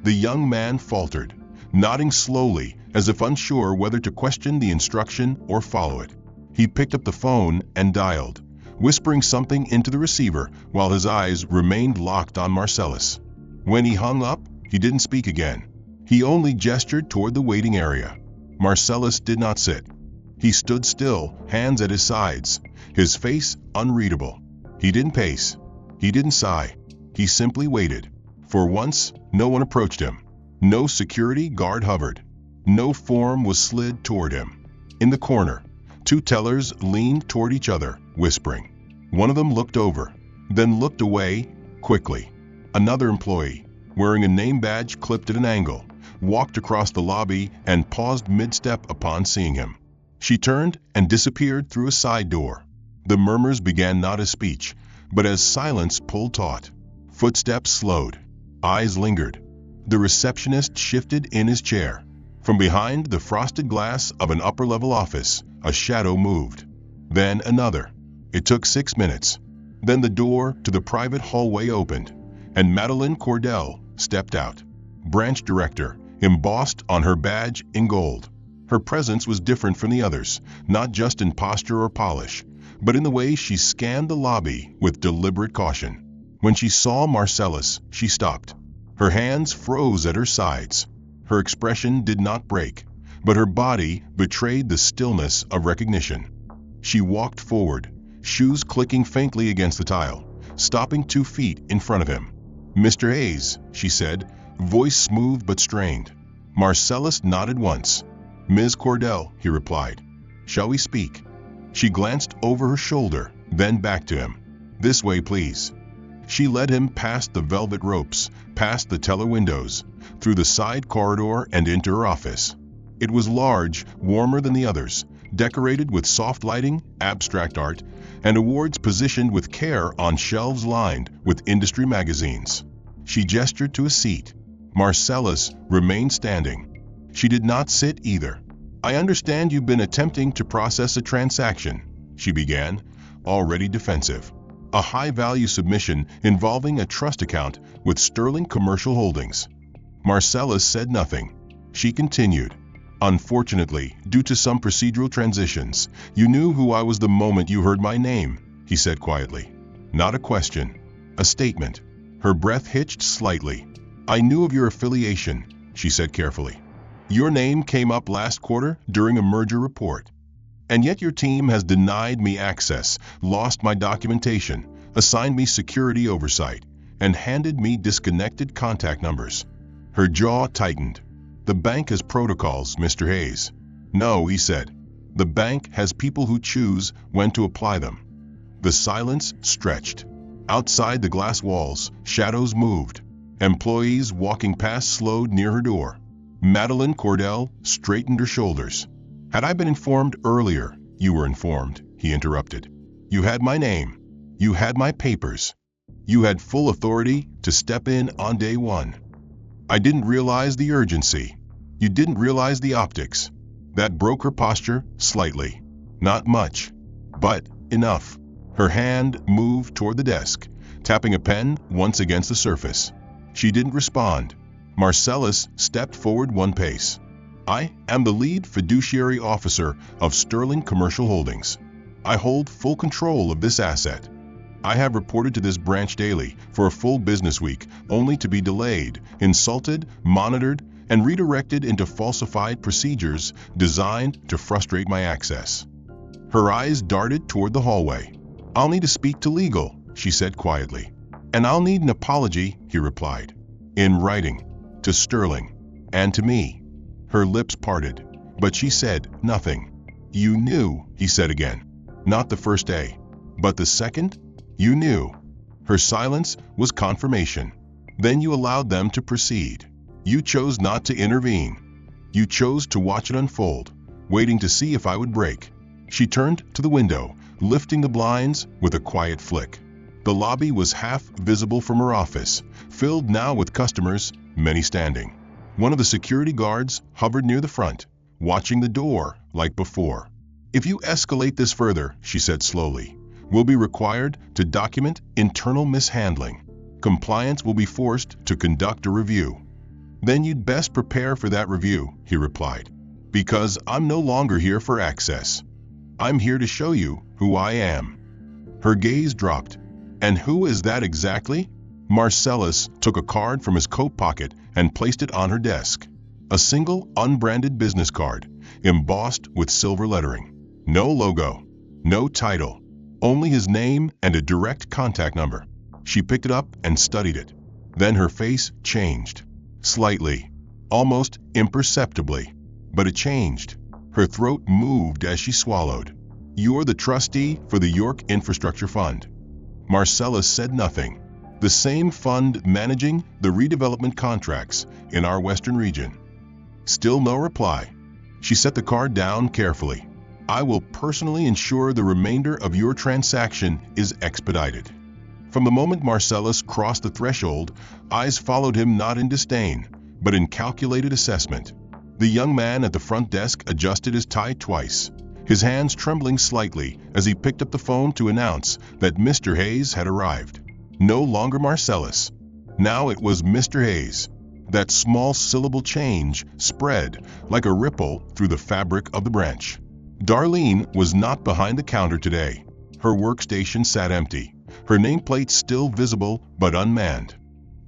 The young man faltered, nodding slowly as if unsure whether to question the instruction or follow it. He picked up the phone and dialed, whispering something into the receiver while his eyes remained locked on Marcellus. When he hung up, he didn't speak again. He only gestured toward the waiting area. Marcellus did not sit. He stood still, hands at his sides, his face unreadable. He didn't pace. He didn't sigh. He simply waited. For once, no one approached him. No security guard hovered. No form was slid toward him. In the corner, 2 tellers leaned toward each other, whispering. One of them looked over, then looked away, quickly. Another employee, wearing a name badge clipped at an angle, walked across the lobby and paused mid-step upon seeing him. She turned and disappeared through a side door. The murmurs began not as speech, but as silence pulled taut. Footsteps slowed. Eyes lingered. The receptionist shifted in his chair. From behind the frosted glass of an upper-level office, a shadow moved. Then another. It took 6 minutes. Then the door to the private hallway opened, and Madeleine Cordell stepped out. Branch director, embossed on her badge in gold. Her presence was different from the others, not just in posture or polish, but in the way she scanned the lobby with deliberate caution. When she saw Marcellus, she stopped. Her hands froze at her sides. Her expression did not break, but her body betrayed the stillness of recognition. She walked forward, shoes clicking faintly against the tile, stopping 2 feet in front of him. "Mr. Hayes," she said, voice smooth but strained. Marcellus nodded once. "Ms. Cordell," he replied. "Shall we speak?" She glanced over her shoulder, then back to him. "This way, please." She led him past the velvet ropes, past the teller windows, through the side corridor and into her office. It was large, warmer than the others, decorated with soft lighting, abstract art, and awards positioned with care on shelves lined with industry magazines. She gestured to a seat. Marcellus remained standing. She did not sit either. "I understand you've been attempting to process a transaction," she began, already defensive. "A high-value submission involving a trust account with Sterling Commercial Holdings." Marcellus said nothing. She continued. "Unfortunately, due to some procedural transitions, you knew who I was the moment you heard my name," he said quietly. Not a question, a statement. Her breath hitched slightly. "I knew of your affiliation," she said carefully. "Your name came up last quarter during a merger report. And yet your team has denied me access, lost my documentation, assigned me security oversight, and handed me disconnected contact numbers." Her jaw tightened. "The bank has protocols, Mr. Hayes." "No," he said. "The bank has people who choose when to apply them." The silence stretched. Outside the glass walls, shadows moved. Employees walking past slowed near her door. Madeleine Cordell straightened her shoulders. "Had I been informed earlier, you were informed," he interrupted. "You had my name. You had my papers. You had full authority to step in on day one. I didn't realize the urgency. You didn't realize the optics." That broke her posture slightly. Not much, but enough. Her hand moved toward the desk, tapping a pen once against the surface. She didn't respond. Marcellus stepped forward 1 pace. "I am the lead fiduciary officer of Sterling Commercial Holdings. I hold full control of this asset. I have reported to this branch daily for a full business week, only to be delayed, insulted, monitored, and redirected into falsified procedures designed to frustrate my access." Her eyes darted toward the hallway. "I'll need to speak to legal," she said quietly. "And I'll need an apology," he replied. "In writing. To Sterling. And to me." Her lips parted, but she said nothing. "You knew," he said again. "Not the first day. But the second? You knew." Her silence was confirmation. "Then you allowed them to proceed. You chose not to intervene. You chose to watch it unfold, waiting to see if I would break." She turned to the window, lifting the blinds with a quiet flick. The lobby was half visible from her office, filled now with customers, many standing. One of the security guards hovered near the front, watching the door like before. "If you escalate this further," she said slowly, "we'll be required to document internal mishandling. Compliance will be forced to conduct a review." "Then you'd best prepare for that review," he replied, "because I'm no longer here for access. I'm here to show you who I am." Her gaze dropped. "And who is that exactly?" Marcellus took a card from his coat pocket and placed it on her desk. A single unbranded business card, embossed with silver lettering. No logo, no title, only his name and a direct contact number. She picked it up and studied it. Then her face changed. Slightly, almost imperceptibly, but it changed. Her throat moved as she swallowed. "You're the trustee for the York Infrastructure Fund." Marcellus said nothing. "The same fund managing the redevelopment contracts in our western region." Still no reply. She set the card down carefully. "I will personally ensure the remainder of your transaction is expedited." From the moment Marcellus crossed the threshold, eyes followed him not in disdain, but in calculated assessment. The young man at the front desk adjusted his tie twice, his hands trembling slightly as he picked up the phone to announce that Mr. Hayes had arrived. No longer Marcellus. Now it was Mr. Hayes. That small syllable change spread like a ripple through the fabric of the branch. Darlene was not behind the counter today. Her workstation sat empty, her nameplate still visible but unmanned.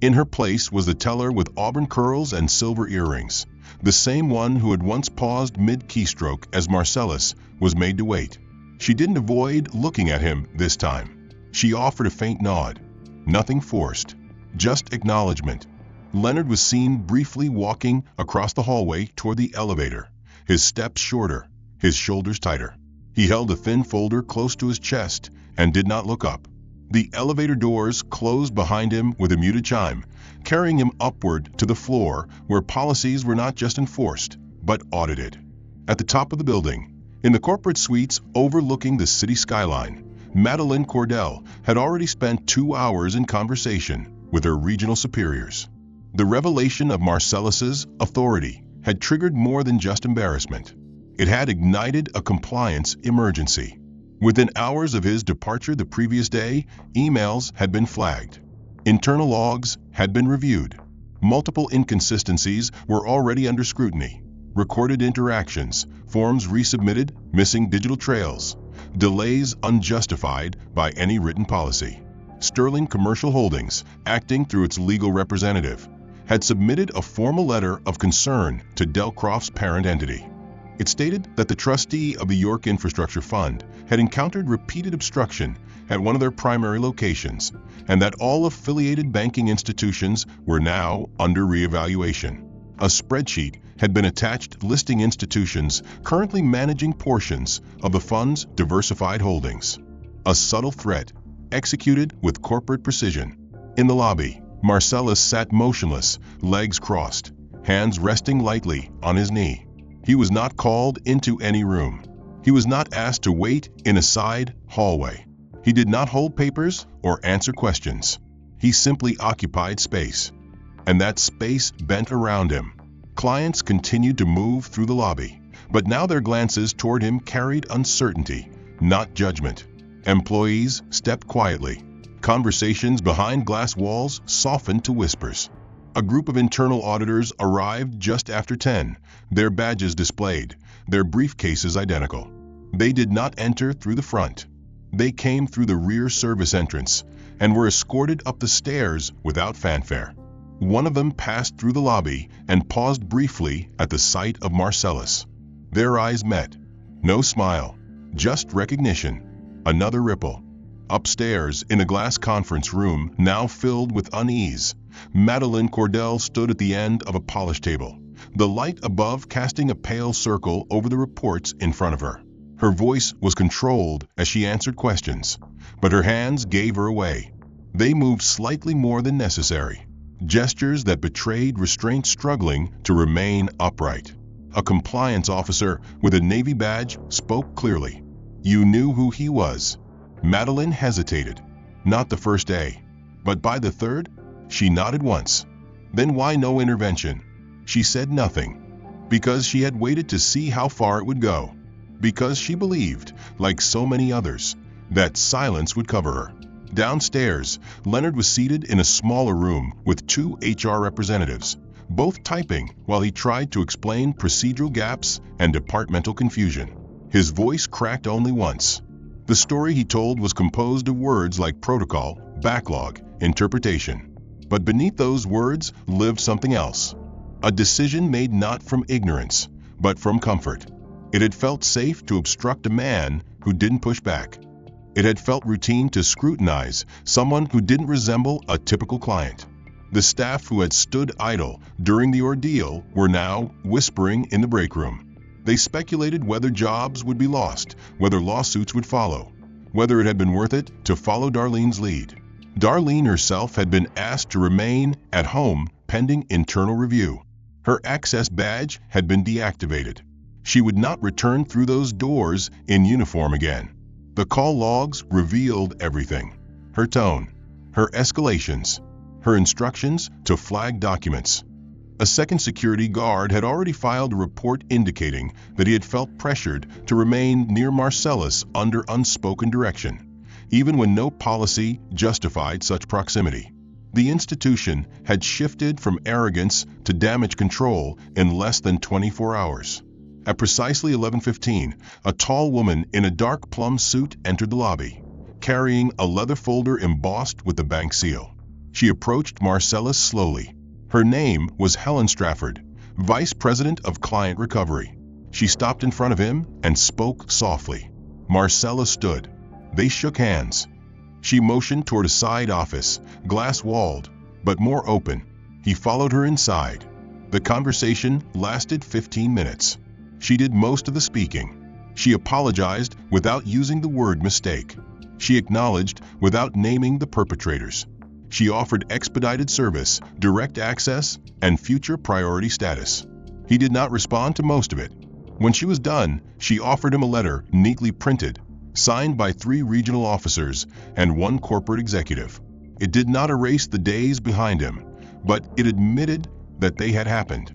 In her place was the teller with auburn curls and silver earrings, the same one who had once paused mid-keystroke as Marcellus was made to wait. She didn't avoid looking at him this time. She offered a faint nod. Nothing forced, just acknowledgement. Leonard was seen briefly walking across the hallway toward the elevator, his steps shorter, his shoulders tighter. He held a thin folder close to his chest and did not look up. The elevator doors closed behind him with a muted chime, carrying him upward to the floor where policies were not just enforced, but audited. At the top of the building, in the corporate suites overlooking the city skyline, Madeleine Cordell had already spent 2 hours in conversation with her regional superiors. The revelation of Marcellus's authority had triggered more than just embarrassment. It had ignited a compliance emergency. Within hours of his departure the previous day, emails had been flagged. Internal logs had been reviewed. Multiple inconsistencies were already under scrutiny. Recorded interactions, forms resubmitted, missing digital trails, delays unjustified by any written policy. Sterling Commercial Holdings, acting through its legal representative, had submitted a formal letter of concern to Delcroft's parent entity. It stated that the trustee of the York Infrastructure Fund had encountered repeated obstruction at one of their primary locations, and that all affiliated banking institutions were now under reevaluation. A spreadsheet had been attached listing institutions currently managing portions of the fund's diversified holdings. A subtle threat, executed with corporate precision. In the lobby, Marcellus sat motionless, legs crossed, hands resting lightly on his knee. He was not called into any room. He was not asked to wait in a side hallway. He did not hold papers or answer questions. He simply occupied space. And that space bent around him. Clients continued to move through the lobby, but now their glances toward him carried uncertainty, not judgment. Employees stepped quietly. Conversations behind glass walls softened to whispers. A group of internal auditors arrived just after 10, their badges displayed, their briefcases identical. They did not enter through the front. They came through the rear service entrance and were escorted up the stairs without fanfare. One of them passed through the lobby and paused briefly at the sight of Marcellus. Their eyes met. No smile, just recognition. Another ripple. Upstairs, in a glass conference room now filled with unease, Madeleine Cordell stood at the end of a polished table, the light above casting a pale circle over the reports in front of her. Her voice was controlled as she answered questions, but her hands gave her away. They moved slightly more than necessary, gestures that betrayed restraint struggling to remain upright. A compliance officer with a Navy badge spoke clearly. You knew who he was. Madeleine hesitated. Not the first day, but by the third? She nodded once. Then why no intervention? She said nothing. Because she had waited to see how far it would go. Because she believed, like so many others, that silence would cover her. Downstairs, Leonard was seated in a smaller room with 2 HR representatives, both typing while he tried to explain procedural gaps and departmental confusion. His voice cracked only once. The story he told was composed of words like protocol, backlog, interpretation. But beneath those words lived something else. A decision made not from ignorance, but from comfort. It had felt safe to obstruct a man who didn't push back. It had felt routine to scrutinize someone who didn't resemble a typical client. The staff who had stood idle during the ordeal were now whispering in the break room. They speculated whether jobs would be lost, whether lawsuits would follow, whether it had been worth it to follow Darlene's lead. Darlene herself had been asked to remain at home pending internal review. Her access badge had been deactivated. She would not return through those doors in uniform again. The call logs revealed everything. Her tone, her escalations, her instructions to flag documents. A second security guard had already filed a report indicating that he had felt pressured to remain near Marcellus under unspoken direction, even when no policy justified such proximity. The institution had shifted from arrogance to damage control in less than 24 hours. At precisely 11:15, a tall woman in a dark plum suit entered the lobby, carrying a leather folder embossed with the bank seal. She approached Marcellus slowly. Her name was Helen Strafford, Vice President of Client Recovery. She stopped in front of him and spoke softly. Marcellus stood. They shook hands. She motioned toward a side office, glass-walled, but more open. He followed her inside. The conversation lasted 15 minutes. She did most of the speaking. She apologized without using the word mistake. She acknowledged without naming the perpetrators. She offered expedited service, direct access, and future priority status. He did not respond to most of it. When she was done, she offered him a letter neatly printed, signed by 3 regional officers and 1 corporate executive. It did not erase the days behind him, but it admitted that they had happened.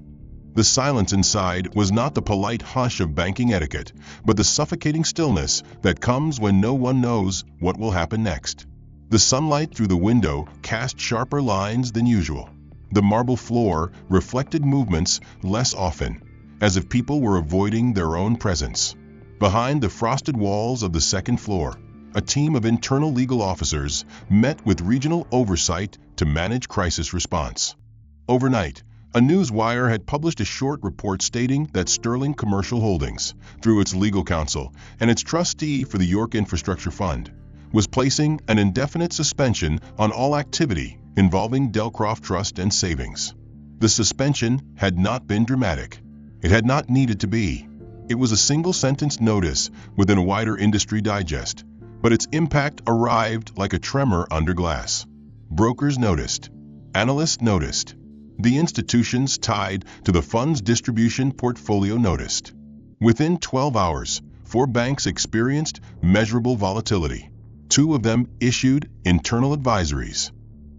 The silence inside was not the polite hush of banking etiquette, but the suffocating stillness that comes when no one knows what will happen next. The sunlight through the window cast sharper lines than usual. The marble floor reflected movements less often, as if people were avoiding their own presence. Behind the frosted walls of the second floor, a team of internal legal officers met with regional oversight to manage crisis response. Overnight, a news wire had published a short report stating that Sterling Commercial Holdings, through its legal counsel and its trustee for the York Infrastructure Fund, was placing an indefinite suspension on all activity involving Delcroft Trust and Savings. The suspension had not been dramatic. It had not needed to be. It was a single-sentence notice within a wider industry digest, but its impact arrived like a tremor under glass. Brokers noticed. Analysts noticed. The institutions tied to the fund's distribution portfolio noticed. Within 12 hours, 4 banks experienced measurable volatility. 2 of them issued internal advisories.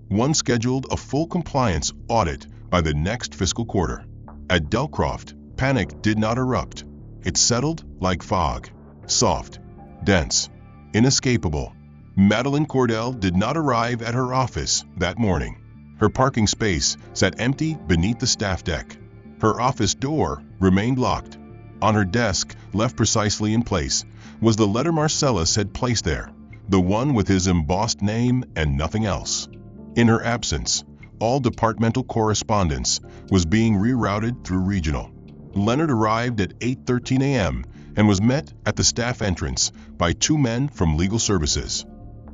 1 scheduled a full compliance audit by the next fiscal quarter. At Delcroft, panic did not erupt. It settled like fog, soft, dense, inescapable. Madeline Cordell did not arrive at her office that morning. Her parking space sat empty beneath the staff deck. Her office door remained locked. On her desk, left precisely in place, was the letter Marcellus had placed there, the one with his embossed name and nothing else. In her absence, all departmental correspondence was being rerouted through regional. Leonard arrived at 8:13 a.m. and was met at the staff entrance by 2 men from legal services.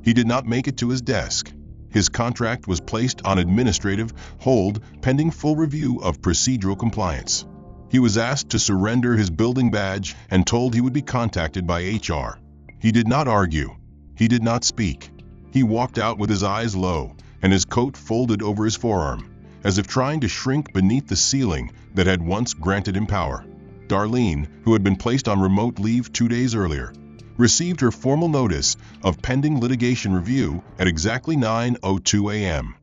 He did not make it to his desk. His contract was placed on administrative hold pending full review of procedural compliance. He was asked to surrender his building badge and told he would be contacted by HR. He did not argue. He did not speak. He walked out with his eyes low and his coat folded over his forearm, as if trying to shrink beneath the ceiling that had once granted him power. Darlene, who had been placed on remote leave 2 days earlier, received her formal notice of pending litigation review at exactly 9:02 a.m.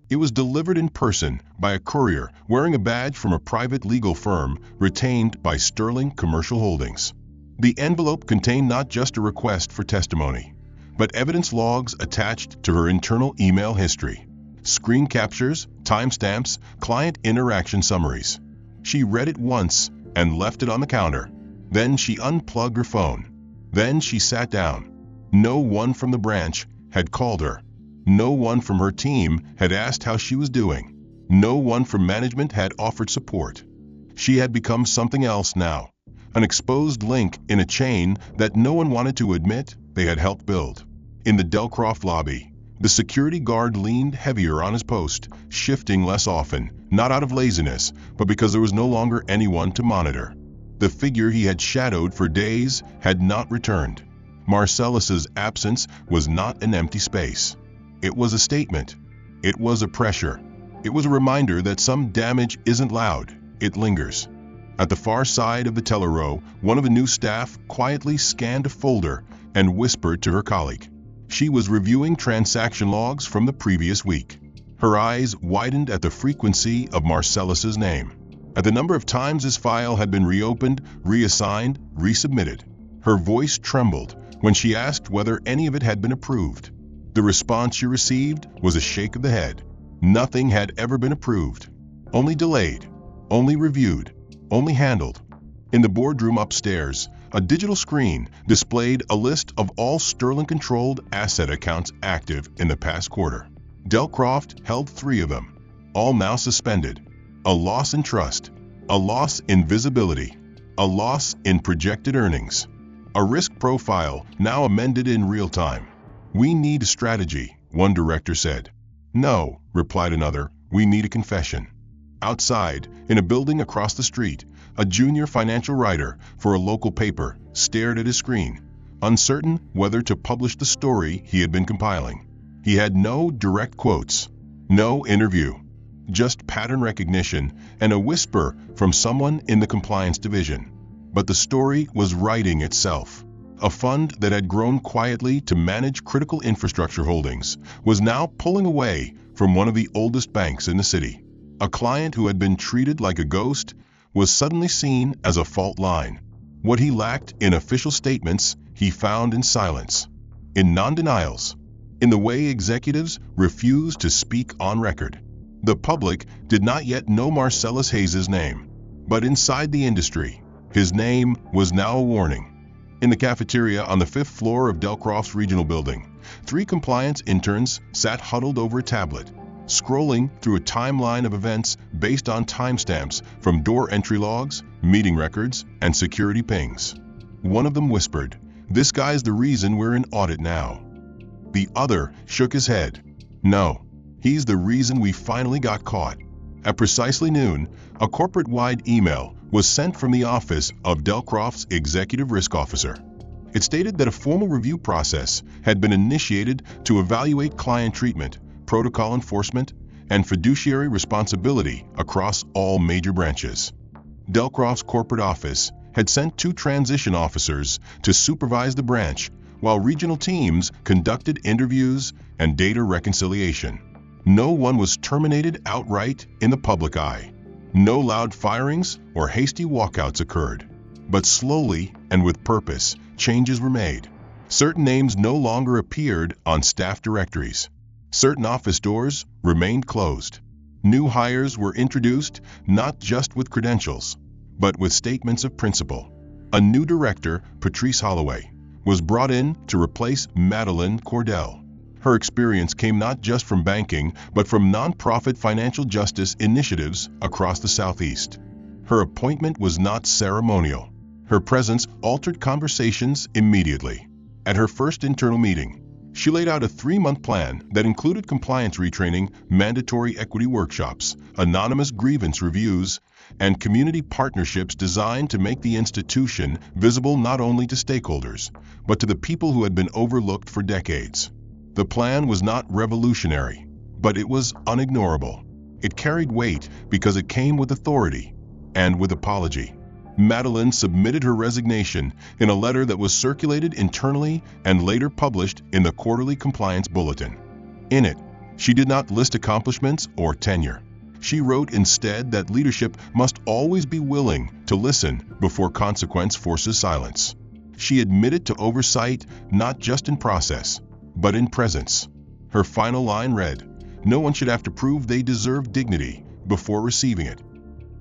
It was delivered in person by a courier wearing a badge from a private legal firm retained by Sterling Commercial Holdings. The envelope contained not just a request for testimony, but evidence logs attached to her internal email history. Screen captures, timestamps, client interaction summaries. She read it once and left it on the counter. Then she unplugged her phone. Then she sat down. No one from the branch had called her. No one from her team had asked how she was doing. No one from management had offered support. She had become something else now, an exposed link in a chain that no one wanted to admit they had helped build. In the Delcroft lobby, the security guard leaned heavier on his post, shifting less often, not out of laziness, but because there was no longer anyone to monitor. The figure he had shadowed for days had not returned. Marcellus's absence was not an empty space. It was a statement. It was a pressure. It was a reminder that some damage isn't loud, it lingers. At the far side of the teller row, one of the new staff quietly scanned a folder and whispered to her colleague. She was reviewing transaction logs from the previous week. Her eyes widened at the frequency of Marcellus's name, at the number of times his file had been reopened, reassigned, resubmitted. Her voice trembled when she asked whether any of it had been approved. The response she received was a shake of the head. Nothing had ever been approved. Only delayed, only reviewed, only handled. In the boardroom upstairs, a digital screen displayed a list of all Sterling-controlled asset accounts active in the past quarter. Delcroft held 3 of them, all now suspended. A loss in trust, a loss in visibility, a loss in projected earnings. A risk profile now amended in real time. "We need a strategy," one director said. "No," replied another, "we need a confession." Outside, in a building across the street, a junior financial writer for a local paper stared at his screen, uncertain whether to publish the story he had been compiling. He had no direct quotes, no interview, just pattern recognition and a whisper from someone in the compliance division. But the story was writing itself. A fund that had grown quietly to manage critical infrastructure holdings was now pulling away from one of the oldest banks in the city. A client who had been treated like a ghost was suddenly seen as a fault line. What he lacked in official statements, he found in silence, in non-denials, in the way executives refused to speak on record. The public did not yet know Marcellus Hayes's name, but inside the industry, his name was now a warning. In the cafeteria on the 5th floor of Delcroft's regional building, 3 compliance interns sat huddled over a tablet, scrolling through a timeline of events based on timestamps from door entry logs, meeting records, and security pings. One of them whispered, "This guy's the reason we're in audit now." The other shook his head. "No, he's the reason we finally got caught." At precisely noon, a corporate-wide email was sent from the office of Delcroft's executive risk officer. It stated that a formal review process had been initiated to evaluate client treatment, protocol enforcement, and fiduciary responsibility across all major branches. Delcroft's corporate office had sent 2 transition officers to supervise the branch, while regional teams conducted interviews and data reconciliation. No one was terminated outright in the public eye. No loud firings or hasty walkouts occurred. But slowly and with purpose, changes were made. Certain names no longer appeared on staff directories. Certain office doors remained closed. New hires were introduced, not just with credentials, but with statements of principle. A new director, Patrice Holloway, was brought in to replace Madeline Cordell. Her experience came not just from banking, but from nonprofit financial justice initiatives across the Southeast. Her appointment was not ceremonial. Her presence altered conversations immediately. At her first internal meeting, she laid out a 3-month plan that included compliance retraining, mandatory equity workshops, anonymous grievance reviews, and community partnerships designed to make the institution visible not only to stakeholders, but to the people who had been overlooked for decades. The plan was not revolutionary, but it was unignorable. It carried weight because it came with authority and with apology. Madeline submitted her resignation in a letter that was circulated internally and later published in the quarterly compliance bulletin. In it, she did not list accomplishments or tenure. She wrote instead that leadership must always be willing to listen before consequence forces silence. She admitted to oversight not just in process, but in presence. Her final line read, "No one should have to prove they deserve dignity before receiving it."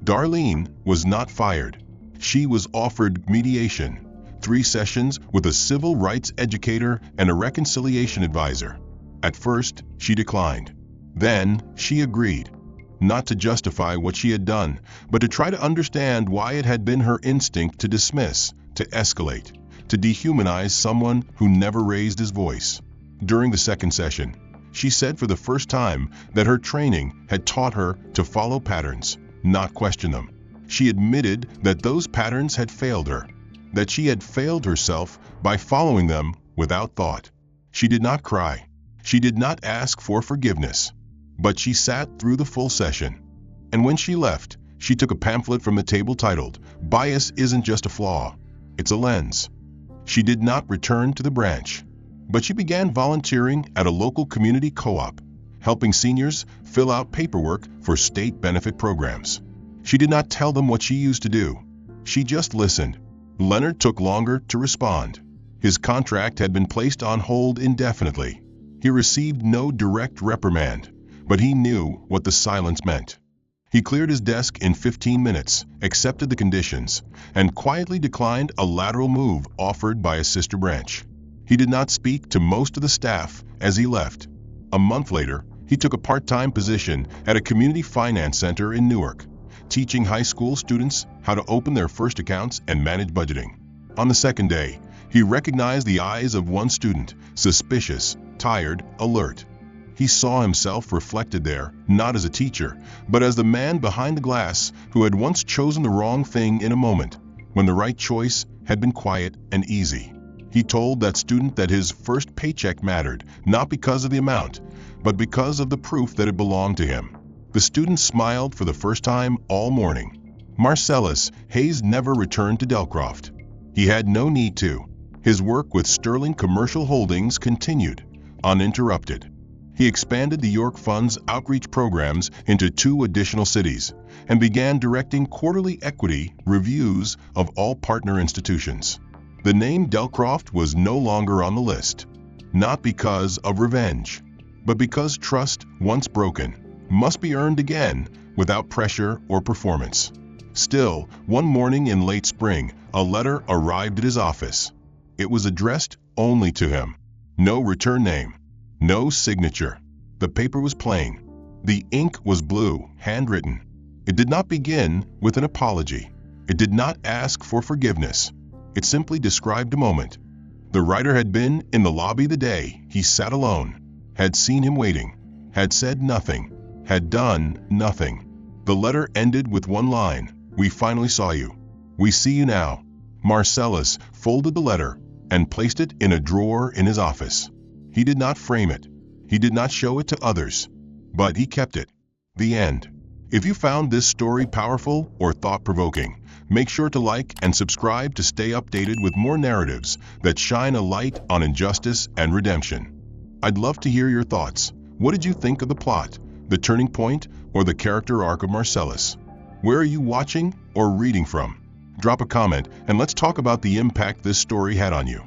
Darlene was not fired. She was offered mediation, 3 sessions with a civil rights educator and a reconciliation advisor. At first, she declined. Then, she agreed, not to justify what she had done, but to try to understand why it had been her instinct to dismiss, to escalate, to dehumanize someone who never raised his voice. During the second session, she said for the first time that her training had taught her to follow patterns, not question them. She admitted that those patterns had failed her, that she had failed herself by following them without thought. She did not cry. She did not ask for forgiveness. But she sat through the full session. And when she left, she took a pamphlet from the table titled, "Bias Isn't Just a Flaw, It's a Lens." She did not return to the branch, but she began volunteering at a local community co-op, helping seniors fill out paperwork for state benefit programs. She did not tell them what she used to do. She just listened. Leonard took longer to respond. His contract had been placed on hold indefinitely. He received no direct reprimand, but he knew what the silence meant. He cleared his desk in 15 minutes, accepted the conditions, and quietly declined a lateral move offered by a sister branch. He did not speak to most of the staff as he left. A month later, he took a part-time position at a community finance center in Newark, teaching high school students how to open their first accounts and manage budgeting. On the second day, he recognized the eyes of one student, suspicious, tired, alert. He saw himself reflected there, not as a teacher, but as the man behind the glass who had once chosen the wrong thing in a moment, when the right choice had been quiet and easy. He told that student that his first paycheck mattered, not because of the amount, but because of the proof that it belonged to him. The student smiled for the first time all morning. Marcellus Hayes never returned to Delcroft. He had no need to. His work with Sterling Commercial Holdings continued, uninterrupted. He expanded the York Fund's outreach programs into 2 additional cities and began directing quarterly equity reviews of all partner institutions. The name Delcroft was no longer on the list, not because of revenge, but because trust, once broken, must be earned again without pressure or performance. Still, one morning in late spring, a letter arrived at his office. It was addressed only to him. No return name. No signature. The paper was plain. The ink was blue, handwritten. It did not begin with an apology. It did not ask for forgiveness. It simply described a moment. The writer had been in the lobby the day he sat alone, had seen him waiting, had said nothing, had done nothing. The letter ended with one line: "We finally saw you. We see you now." Marcellus folded the letter and placed it in a drawer in his office. He did not frame it. He did not show it to others, but he kept it. The end. If you found this story powerful or thought-provoking, make sure to like and subscribe to stay updated with more narratives that shine a light on injustice and redemption. I'd love to hear your thoughts. What did you think of the plot, the turning point, or the character arc of Marcellus? Where are you watching or reading from? Drop a comment and let's talk about the impact this story had on you.